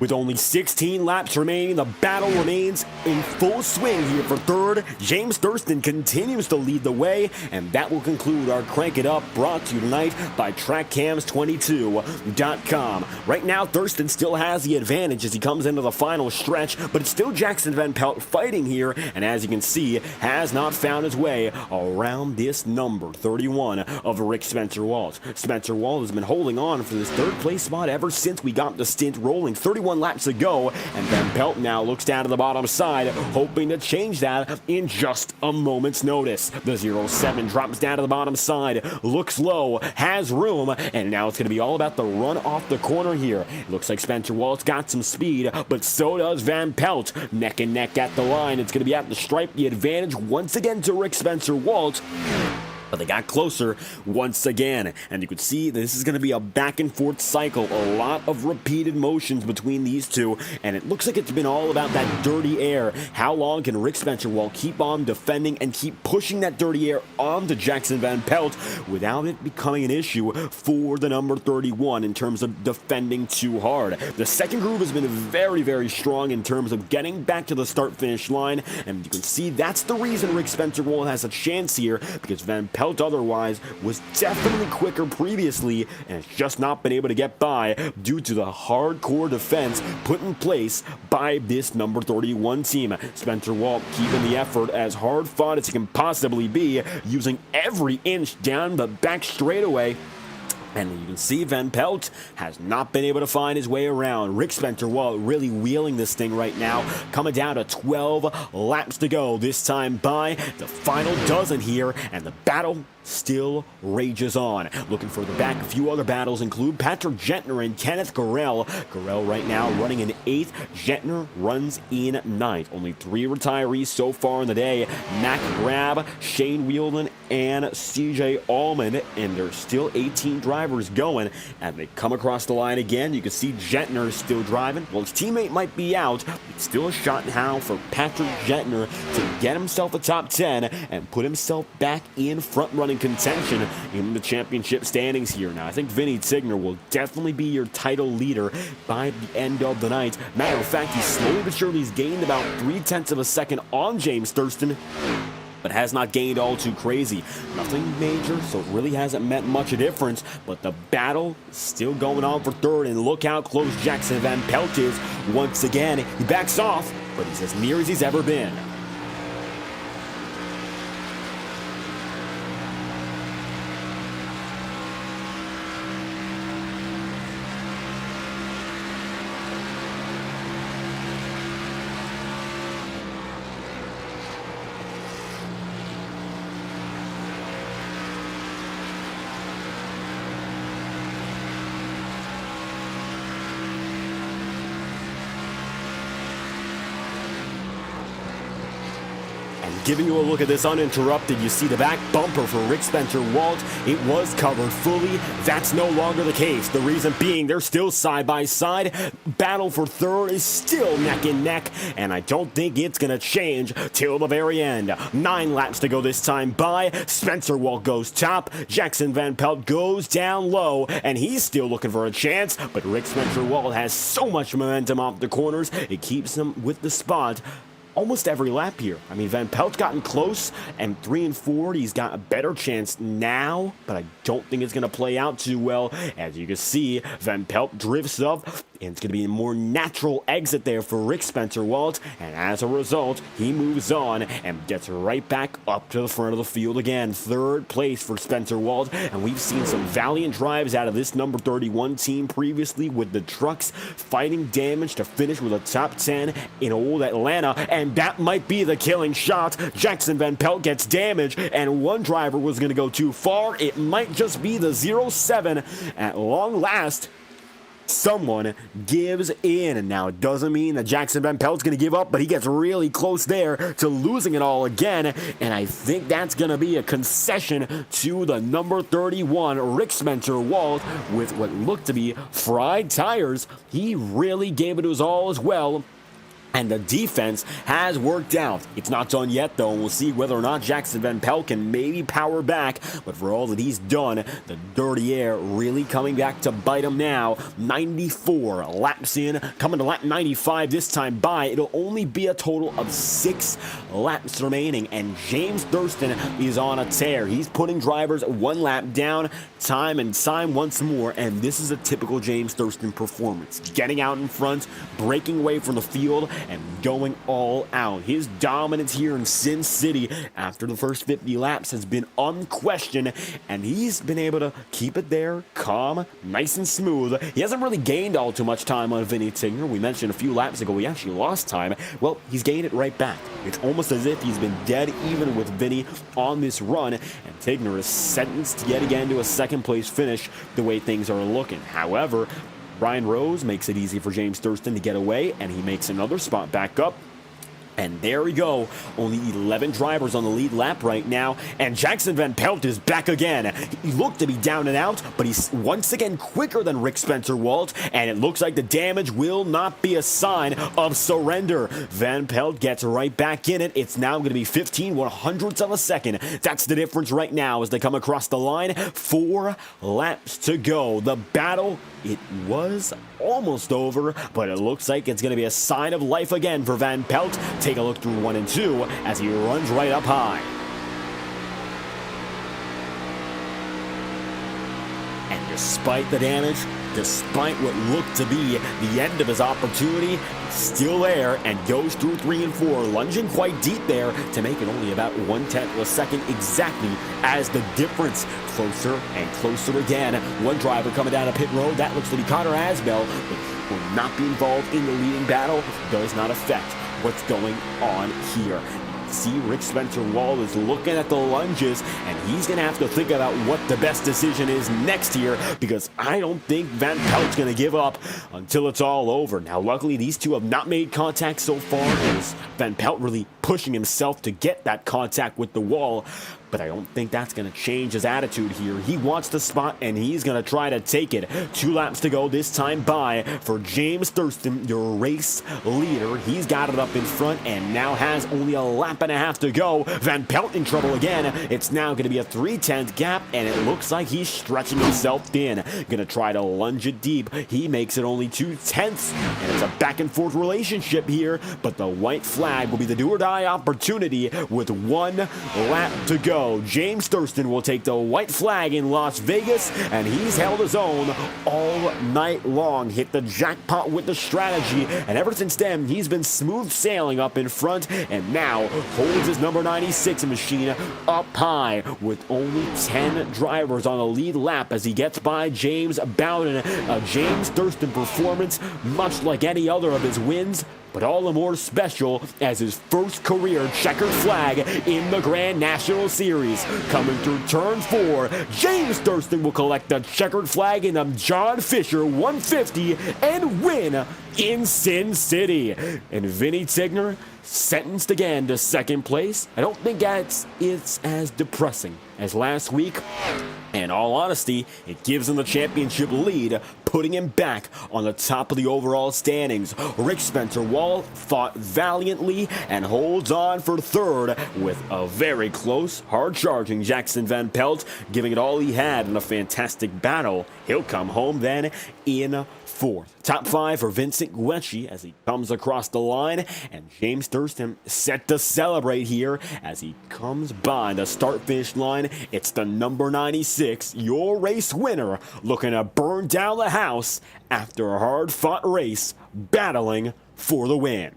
With only 16 laps remaining, the battle remains in full swing here for third. James Thurston continues to lead the way, and that will conclude our Crank It Up, brought to you tonight by TrackCams22.com. Right now, Thurston still has the advantage as he comes into the final stretch, but it's still Jackson Van Pelt fighting here, and as you can see, has not found his way around this number 31 of Rick Spencer Walt. Spencer Walt has been holding on for this third place spot ever since we got the stint rolling. 31 laps to go, and Van Pelt now looks down to the bottom side, hoping to change that in just a moment's notice. The 07 drops down to the bottom side, looks low, has room, and now it's going to be all about the run off the corner here. It looks like Spencer Walt's got some speed, but so does Van Pelt. Neck and neck at the line. It's going to be at the stripe. The advantage once again to Rick Spencer Walt. But they got closer once again, and you can see this is going to be a back and forth cycle, a lot of repeated motions between these two, and it looks like it's been all about that dirty air. How long can Rick Spencer Walt keep on defending and keep pushing that dirty air onto Jackson Van Pelt without it becoming an issue for the number 31 in terms of defending too hard? The second group has been very, very strong in terms of getting back to the start-finish line, and you can see that's the reason Rick Spencer Walt has a chance here, because Van Pelt otherwise was definitely quicker previously and has just not been able to get by due to the hardcore defense put in place by this number 31 team. Spencer Walt keeping the effort as hard fought as he can possibly be, using every inch down the back straightaway. And you can see Van Pelt has not been able to find his way around. Rick Spencer Walt really wheeling this thing right now, coming down to 12 laps to go. This time by the final dozen here, and the battle still rages on. Looking further back, a few other battles include Patrick Gentner and Kenneth Garrell. Garrell right now running in 8th. Gentner runs in 9th. Only 3 retirees so far in the day. Mac Grab, Shane Wheeldon, and CJ Allman. And there's still 18 drivers going. And they come across the line again. You can see Gentner still driving. Well, his teammate might be out. It's still a shot now for Patrick Gentner to get himself a top 10 and put himself back in front-running contention in the championship standings here. Now, I think Vinny Tigner will definitely be your title leader by the end of the night. Matter of fact, he's slowly but surely gained about 0.3 of a second on James Thurston, but has not gained all too crazy. Nothing major, so it really hasn't meant much a difference, but the battle is still going on for third, and look how close Jackson Van Pelt is. Once again, he backs off, but he's as near as he's ever been. Giving you a look at this uninterrupted, you see the back bumper for Rick Spencer Walt. It was covered fully. That's no longer the case. The reason being they're still side by side. Battle for third is still neck and neck, and I don't think it's going to change till the very end. 9 laps to go this time by. Spencer Walt goes top. Jackson Van Pelt goes down low, and he's still looking for a chance, but Rick Spencer Walt has so much momentum off the corners, it keeps him with the spot almost every lap here. I mean, Van Pelt's gotten close, and 3 and 4, he's got a better chance now, but I don't think it's going to play out too well. As you can see, Van Pelt drifts up, and it's going to be a more natural exit there for Rick Spencer Walt, and as a result, he moves on and gets right back up to the front of the field again. 3rd place for Spencer Walt, and we've seen some valiant drives out of this number 31 team previously, with the trucks fighting damage to finish with a top 10 in old Atlanta, and that might be the killing shot. Jackson Van Pelt gets damage, and one driver was going to go too far. It might just be the 07 at long last. Someone gives in, and now it doesn't mean that Jackson Van Pelt's going to give up, but he gets really close there to losing it all again, and I think that's going to be a concession to the number 31, Rick Spencer Walt, with what looked to be fried tires. He really gave it his all as well. And the defense has worked out. It's not done yet, though, and we'll see whether or not Jackson Van Pelt can maybe power back. But for all that he's done, the dirty air really coming back to bite him now. 94 laps in, coming to lap 95 this time by. It'll only be a total of 6 laps remaining, and James Thurston is on a tear. He's putting drivers 1 lap down, time and time once more, and this is a typical James Thurston performance. Getting out in front, breaking away from the field, and going all out. His dominance here in Sin City after the first 50 laps has been unquestioned, and he's been able to keep it there, calm, nice and smooth. He hasn't really gained all too much time on Vinny Tigner. We mentioned a few laps ago he actually lost time. Well, he's gained it right back. It's almost as if he's been dead even with Vinny on this run, and Tigner is sentenced yet again to a second-place finish the way things are looking. However, Brian Rose makes it easy for James Thurston to get away, and he makes another spot back up. And there we go. Only 11 drivers on the lead lap right now. And Jackson Van Pelt is back again. He looked to be down and out, but he's once again quicker than Rick Spencer-Walt. And it looks like the damage will not be a sign of surrender. Van Pelt gets right back in it. It's now going to be 15/100ths of a second. That's the difference right now as they come across the line. 4 laps to go. The battle, it was almost over, but it looks like it's going to be a sign of life again for Van Pelt. Take a look through 1 and 2 as he runs right up high. And despite the damage, despite what looked to be the end of his opportunity, he's still there and goes through 3 and 4, lunging quite deep there to make it only about 1/10 of a second exactly as the difference closer and closer again. One driver coming down a pit road, that looks to be Connor Asbell, but will not be involved in the leading battle, does not affect what's going on here. See, Rick Spencer-Walt is looking at the lunges, and he's going to have to think about what the best decision is next here, because I don't think Van Pelt's going to give up until it's all over. Now, luckily, these two have not made contact so far, as Van Pelt really pushing himself to get that contact with the wall, but I don't think that's going to change his attitude here. He wants the spot, and he's going to try to take it. 2 laps to go this time by for James Thurston, your race leader. He's got it up in front and now has only a lap and a half to go. Van Pelt in trouble again. It's now going to be a 3/10 gap, and it looks like he's stretching himself thin. Going to try to lunge it deep. He makes it only 2/10, and it's a back-and-forth relationship here, but the white flag will be the do-or-die opportunity with 1 lap to go. James Thurston will take the white flag in Las Vegas, and he's held his own all night long. Hit the jackpot with the strategy, and ever since then, he's been smooth sailing up in front, and now holds his number 96 machine up high with only 10 drivers on the lead lap as he gets by James Bowden. A James Thurston performance, much like any other of his wins, but all the more special as his first career checkered flag in the Grand National Series. Coming through turn 4, James Thurston will collect the checkered flag in the John Fisher 150 and win in Sin City. And Vinny Tigner sentenced again to second place. I don't think it's as depressing as last week. In all honesty, it gives him the championship lead, putting him back on the top of the overall standings. Rick Spencer-Walt fought valiantly and holds on for third with a very close, hard-charging Jackson Van Pelt, giving it all he had in a fantastic battle. He'll come home then in 4th. Top 5 for Vincent Guecci as he comes across the line, and James Thurston set to celebrate here as he comes by the start-finish line. It's the number 96, your race winner, looking to burn down the house after a hard-fought race, battling for the win.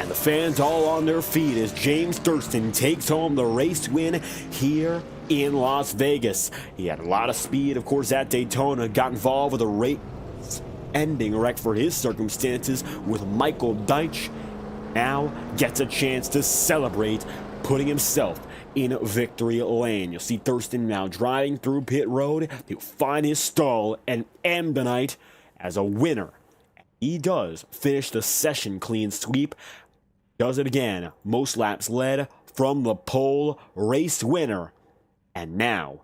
And the fans all on their feet as James Thurston takes home the race win here in Las Vegas. He had a lot of speed, of course, at Daytona, got involved with a race career-ending wreck for his circumstances with Michael Deitch, now gets a chance to celebrate, putting himself in victory lane. You'll see Thurston now driving through pit road. He'll find his stall and end the night as a winner. He does finish the session clean sweep. Does it again. Most laps led from the pole, race winner. And now,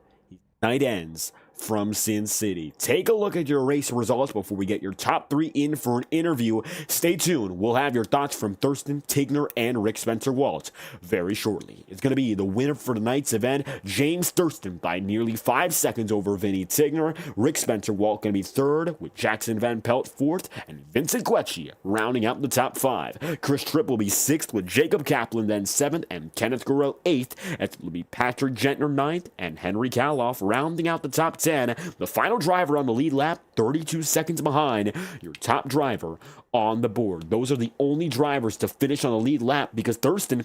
night ends from Sin City. Take a look at your race results before we get your top 3 in for an interview. Stay tuned. We'll have your thoughts from Thurston, Tigner, and Rick Spencer-Walt very shortly. It's going to be the winner for tonight's event, James Thurston, by nearly 5 seconds over Vinny Tigner. Rick Spencer-Walt going to be third, with Jackson Van Pelt fourth, and Vincent Quetchi rounding out the top 5. Chris Tripp will be 6th, with Jacob Kaplan then 7th, and Kenneth Gurrell 8th. It will be Patrick Gentner 9th, and Henry Kaloff rounding out the top 10. The final driver on the lead lap, 32 seconds behind your top driver on the board. Those are the only drivers to finish on the lead lap because Thurston,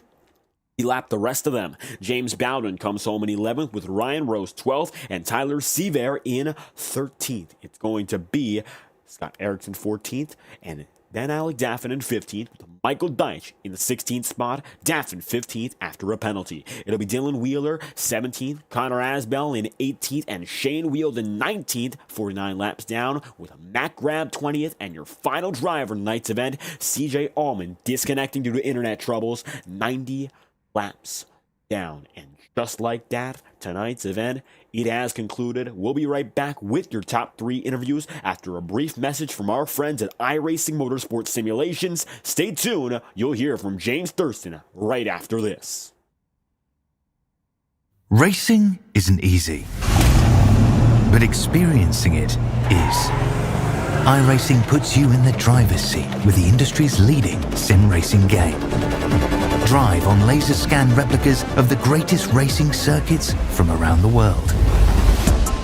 he lapped the rest of them. James Bowden comes home in 11th with Ryan Rose 12th and Tyler Seaver in 13th. It's going to be Scott Erickson 14th and then Alec Daffin in 15th, with Michael Deitch in the 16th spot, Daffin 15th after a penalty. It'll be Dylan Wheeler 17th, Connor Asbell in 18th, and Shane Wheeldon 19th, 49 laps down, with Matt Grab 20th, and your final driver in tonight's event, CJ Allman, disconnecting due to internet troubles, 90 laps down. And just like that, tonight's event, it has concluded. We'll be right back with your top 3 interviews after a brief message from our friends at iRacing Motorsport Simulations. Stay tuned. You'll hear from James Thurston right after this. Racing isn't easy, but experiencing it is. iRacing puts you in the driver's seat with the industry's leading sim racing game. Drive on laser scan replicas of the greatest racing circuits from around the world.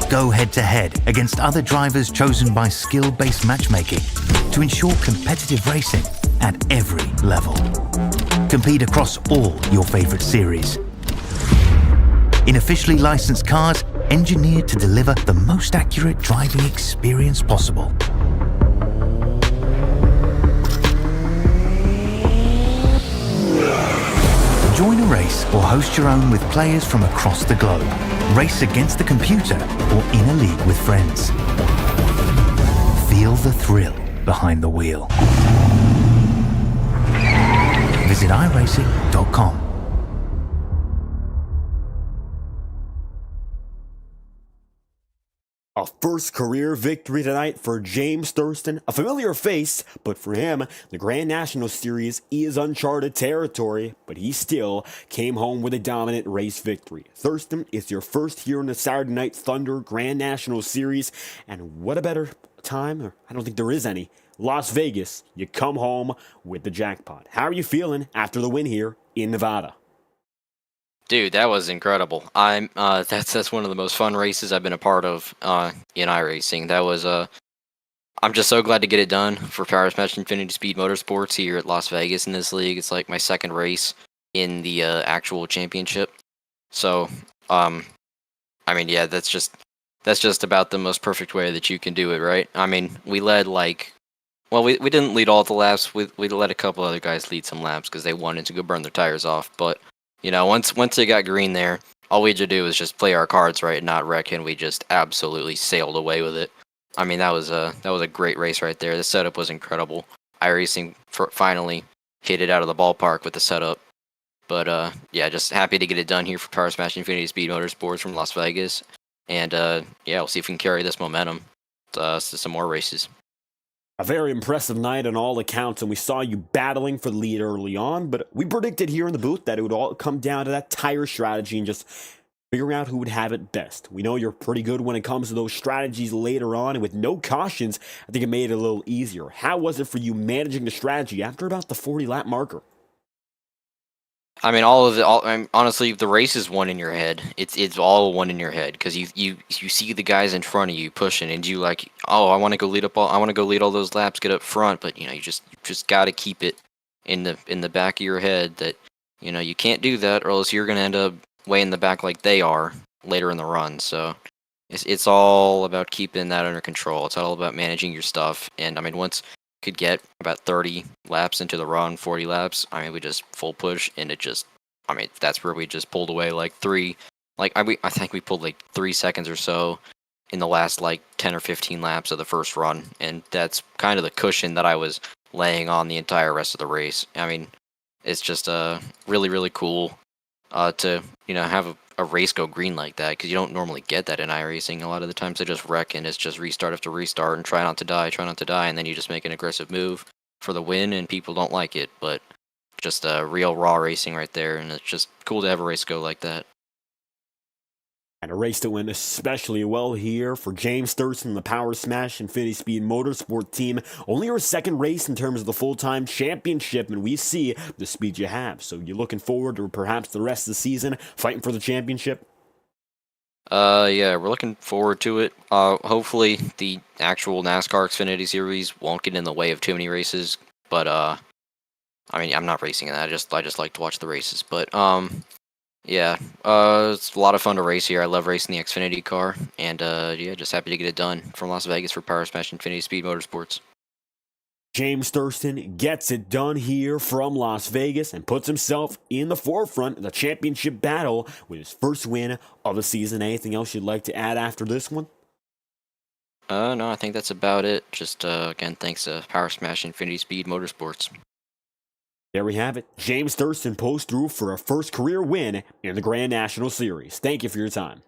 Go head-to-head against other drivers chosen by skill-based matchmaking to ensure competitive racing at every level. Compete across all your favorite series. In officially licensed cars, engineered to deliver the most accurate driving experience possible. Join a race or host your own with players from across the globe. Race against the computer or in a league with friends. Feel the thrill behind the wheel. Visit iRacing.com. A first career victory tonight for James Thurston. A familiar face, but for him, the Grand National Series is uncharted territory, but he still came home with a dominant race victory. Thurston, it's your first here in the Saturday Night Thunder Grand National Series, and what a better time, I don't think there is any. Las Vegas, you come home with the jackpot. How are you feeling after the win here in Nevada? Dude, that was incredible. That's one of the most fun races I've been a part of in iRacing. That was I'm just so glad to get it done for Power Smash Infinity Speed Motorsports here at Las Vegas in this league. It's like my second race in the actual championship. So, I mean, yeah, that's just about the most perfect way that you can do it, right? I mean, we led we didn't lead all the laps. We let a couple other guys lead some laps because they wanted to go burn their tires off, but you know, once they got green there, all we had to do was just play our cards right and not wreck, and we just absolutely sailed away with it. I mean, that was a great race right there. The setup was incredible. iRacing finally hit it out of the ballpark with the setup. But yeah, just happy to get it done here for Power Smash Infinity Speed Motorsports from Las Vegas. And yeah, we'll see if we can carry this momentum to some more races. A very impressive night on all accounts, and we saw you battling for the lead early on, but we predicted here in the booth that it would all come down to that tire strategy and just figuring out who would have it best. We know you're pretty good when it comes to those strategies later on, and with no cautions, I think it made it a little easier. How was it for you managing the strategy after about the 40-lap marker? I mean, honestly, the race is one in your head. It's all one in your head because you see the guys in front of you pushing, and you like, oh, I want to go lead all those laps, get up front, but you know, you just got to keep it in the back of your head that you know you can't do that, or else you're gonna end up way in the back like they are later in the run. So It's all about keeping that under control. It's all about managing your stuff. And I mean, once you could get about 30 laps into the run, 40 laps, I mean, we just full push, and it just, I mean, that's where we just pulled away like I think we pulled like 3 seconds or so in the last like 10 or 15 laps of the first run, and that's kind of the cushion that I was laying on the entire rest of the race. I mean, it's just really really cool to have a race go green like that, because you don't normally get that in iRacing. A lot of the times they just wreck and it's just restart after restart and try not to die, and then you just make an aggressive move for the win and people don't like it. But just real raw racing right there, and it's just cool to have a race go like that. And a race that went especially well here for James Thurston, the Power Smash Infinity Speed Motorsport team. Only your second race in terms of the full-time championship, and we see the speed you have. So you're looking forward to perhaps the rest of the season fighting for the championship? Yeah, we're looking forward to it. Hopefully the actual NASCAR Xfinity Series won't get in the way of too many races. But I mean, I'm not racing in that. I just like to watch the races. But yeah, it's a lot of fun to race here. I love racing the Xfinity car, and yeah, just happy to get it done from Las Vegas for Power Smash Infinity Speed Motorsports. James Thurston gets it done here from Las Vegas and puts himself in the forefront of the championship battle with his first win of the season. Anything else you'd like to add after this one? No, I think that's about it. Just again, thanks to Power Smash Infinity Speed Motorsports. There we have it. James Thurston pulls through for a first career win in the Grand National Series. Thank you for your time.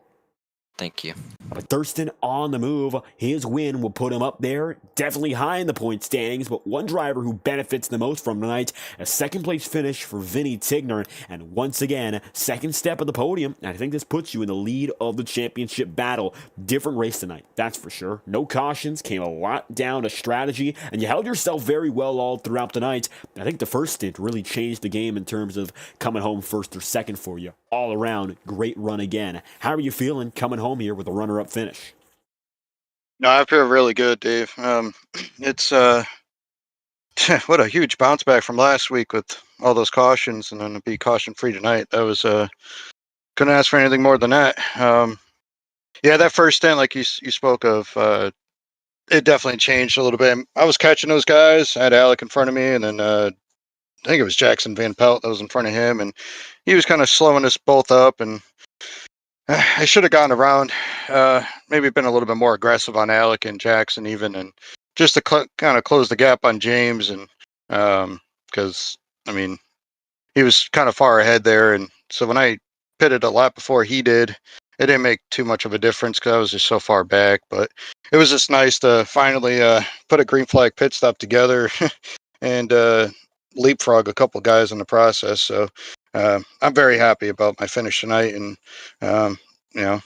Thank you. But Thurston on the move. His win will put him up there, definitely high in the point standings. But one driver who benefits the most from tonight, a second place finish for Vinny Tigner. And once again, second step of the podium. And I think this puts you in the lead of the championship battle. Different race tonight, that's for sure. No cautions, came a lot down to strategy. And you held yourself very well all throughout the night. I think the first stint really changed the game in terms of coming home first or second for you. All around, great run again. How are you feeling coming home here with a runner-up finish? No, I feel really good, Dave. It's what a huge bounce back from last week with all those cautions, and then to be caution free tonight. That was couldn't ask for anything more than that. Yeah, that first stint, like you spoke of, it definitely changed a little bit. I was catching those guys. I had Alec in front of me, and then I think it was Jackson Van Pelt that was in front of him, and he was kind of slowing us both up, and I should have gone around, maybe been a little bit more aggressive on Alec and Jackson even, and just to kind of close the gap on James, and because I mean he was kind of far ahead there, and so when I pitted a lap before he did, it didn't make too much of a difference because I was just so far back. But it was just nice to finally put a green flag pit stop together and leapfrog a couple guys in the process. So I'm very happy about my finish tonight, and you know,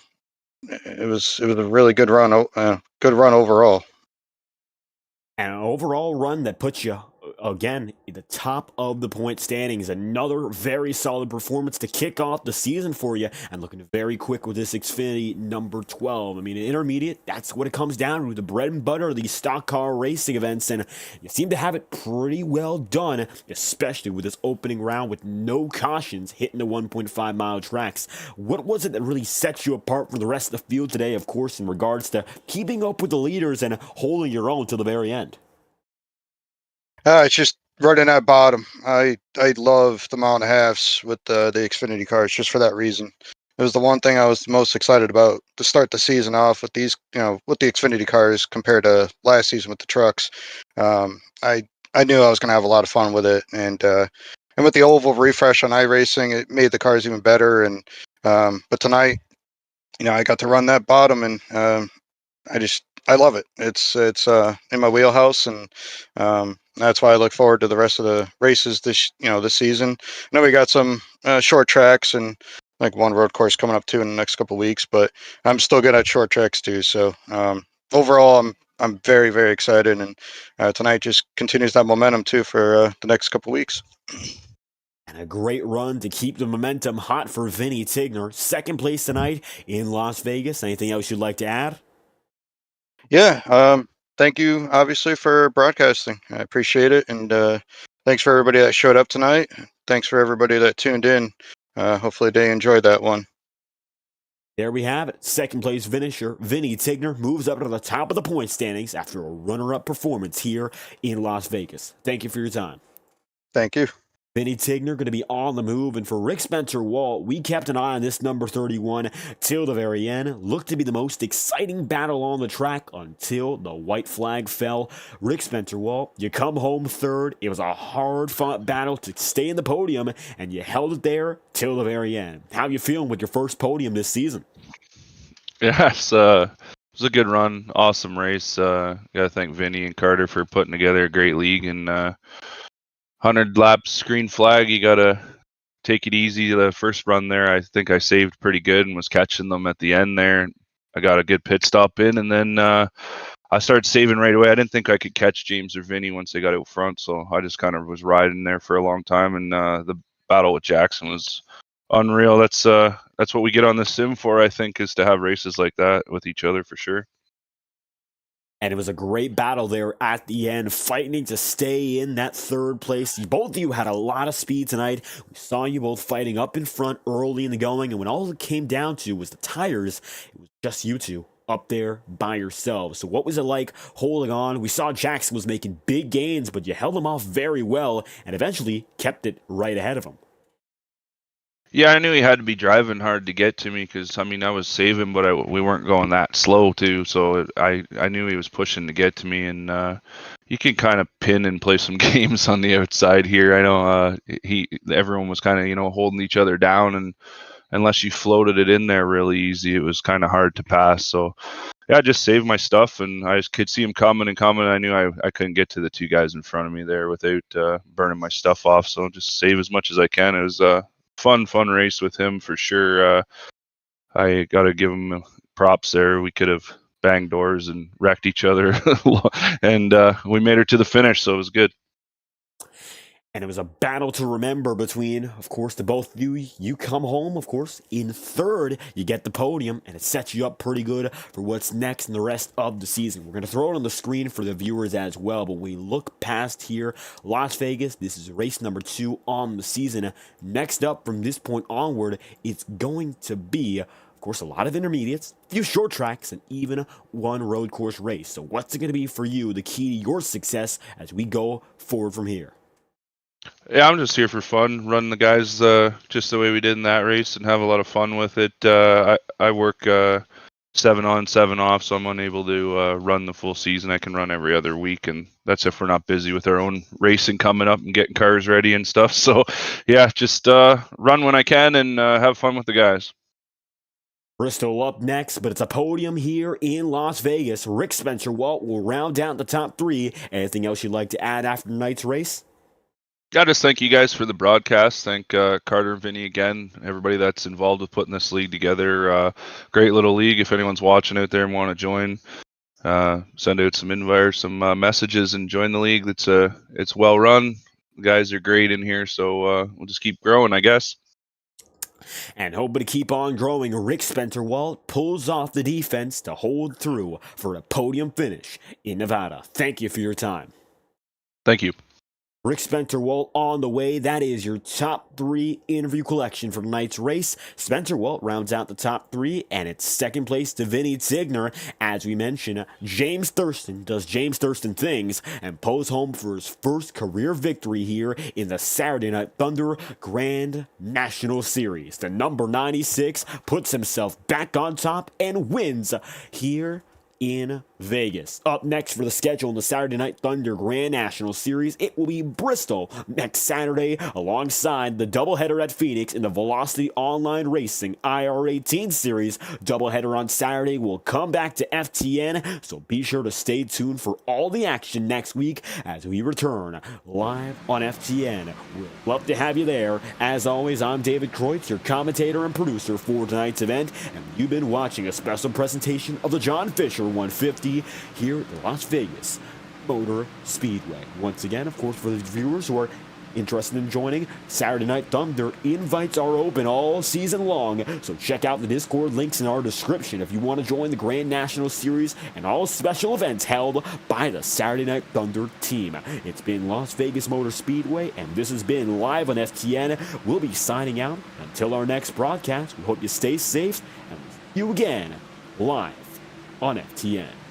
it was a really good run, good run overall. And an overall run that puts you, again, at the top of the point standings. Another very solid performance to kick off the season for you. And looking very quick with this Xfinity number 12. I mean, an intermediate, that's what it comes down to. The bread and butter of these stock car racing events. And you seem to have it pretty well done, especially with this opening round with no cautions hitting the 1.5 mile tracks. What was it that really set you apart from the rest of the field today, of course, in regards to keeping up with the leaders and holding your own to the very end? It's just running at bottom. I love the mile and a halves with the Xfinity cars just for that reason. It was the one thing I was most excited about to start the season off with these, with the Xfinity cars compared to last season with the trucks. I knew I was going to have a lot of fun with it, and with the oval refresh on iRacing, it made the cars even better. And but tonight, I got to run that bottom, and I love it. It's in my wheelhouse, and that's why I look forward to the rest of the races this season. I know we got some short tracks and like one road course coming up too in the next couple of weeks, but I'm still good at short tracks too. So overall, I'm very, very excited, and tonight just continues that momentum too for the next couple of weeks. And a great run to keep the momentum hot for Vinny Tigner. Second place tonight in Las Vegas. Anything else you'd like to add? Yeah. Thank you, obviously, for broadcasting. I appreciate it. And thanks for everybody that showed up tonight. Thanks for everybody that tuned in. Hopefully they enjoyed that one. There we have it. Second place finisher Vinny Tigner moves up to the top of the point standings after a runner-up performance here in Las Vegas. Thank you for your time. Thank you. Vinny Tigner going to be on the move, and for Rick Spencer-Walt, we kept an eye on this number 31 till the very end. Looked to be the most exciting battle on the track until the white flag fell. Rick Spencer-Walt, you come home third. It was a hard-fought battle to stay in the podium, and you held it there till the very end. How you feeling with your first podium this season? Yeah, it was a good run. Awesome race. Got to thank Vinny and Carter for putting together a great league, and 100 laps green flag, you gotta take it easy. The first run there, I think I saved pretty good and was catching them at the end there. I got a good pit stop in, and then I started saving right away. I didn't think I could catch James or Vinny once they got out front, so I just kind of was riding there for a long time, and the battle with Jackson was unreal. That's what we get on the sim for, I think, is to have races like that with each other for sure. And it was a great battle there at the end, fighting to stay in that third place. Both of you had a lot of speed tonight. We saw you both fighting up in front early in the going, and when all it came down to was the tires, it was just you two up there by yourselves. So what was it like holding on? We saw Jackson was making big gains, but you held him off very well and eventually kept it right ahead of him. Yeah, I knew he had to be driving hard to get to me because, I mean, I was saving, but we weren't going that slow, too. So I knew he was pushing to get to me. And you can kind of pin and play some games on the outside here. I know everyone was kind of, holding each other down. And unless you floated it in there really easy, it was kind of hard to pass. So, yeah, I just saved my stuff. And I just could see him coming and coming. I knew I couldn't get to the two guys in front of me there without burning my stuff off. So just save as much as I can. It was fun race with him for sure. I got to give him props there. We could have banged doors and wrecked each other, and we made her to the finish, so it was good. And it was a battle to remember between, of course, the both of you. You come home, of course, in third. You get the podium, and it sets you up pretty good for what's next in the rest of the season. We're going to throw it on the screen for the viewers as well, but when we look past here, Las Vegas, this is race number 2 on the season. Next up from this point onward, it's going to be, of course, a lot of intermediates, a few short tracks, and even one road course race. So what's it going to be for you, the key to your success as we go forward from here? Yeah, I'm just here for fun, run the guys just the way we did in that race and have a lot of fun with it. I work 7 on, 7 off, so I'm unable to run the full season. I can run every other week, and that's if we're not busy with our own racing coming up and getting cars ready and stuff. So, yeah, just run when I can and have fun with the guys. Bristol up next, but it's a podium here in Las Vegas. Rick Spencer-Walt will round out the top 3. Anything else you'd like to add after tonight's race? Yeah, just thank you guys for the broadcast. Thank Carter and Vinny again, everybody that's involved with putting this league together. Great little league. If anyone's watching out there and want to join, send out some invites, some messages, and join the league. It's well run. The guys are great in here, so we'll just keep growing, I guess. And hoping to keep on growing, Rick Spencer-Walt pulls off the defense to hold through for a podium finish in Nevada. Thank you for your time. Thank you. Rick Spencer-Walt on the way. That is your top 3 interview collection for tonight's race. Spencer-Walt rounds out the top 3, and it's second place to Vinny Tigner. As we mentioned, James Thurston does James Thurston things and pulls home for his first career victory here in the Saturday Night Thunder Grand National Series. The number 96 puts himself back on top and wins here in Vegas. Up next for the schedule in the Saturday Night Thunder Grand National Series, it will be Bristol next Saturday alongside the doubleheader at Phoenix in the Velocity Online Racing IRA Teen Series. Doubleheader on Saturday will come back to FTN, so be sure to stay tuned for all the action next week as we return live on FTN. We'd love to have you there. As always, I'm David Kreutz, your commentator and producer for tonight's event, and you've been watching a special presentation of the John Fisher 150 here at the Las Vegas Motor Speedway. Once again, of course, for the viewers who are interested in joining, Saturday Night Thunder invites are open all season long, so check out the Discord links in our description if you want to join the Grand National Series and all special events held by the Saturday Night Thunder team. It's been Las Vegas Motor Speedway, and this has been live on FTN. We'll be signing out until our next broadcast. We hope you stay safe, and You again, live on FTN.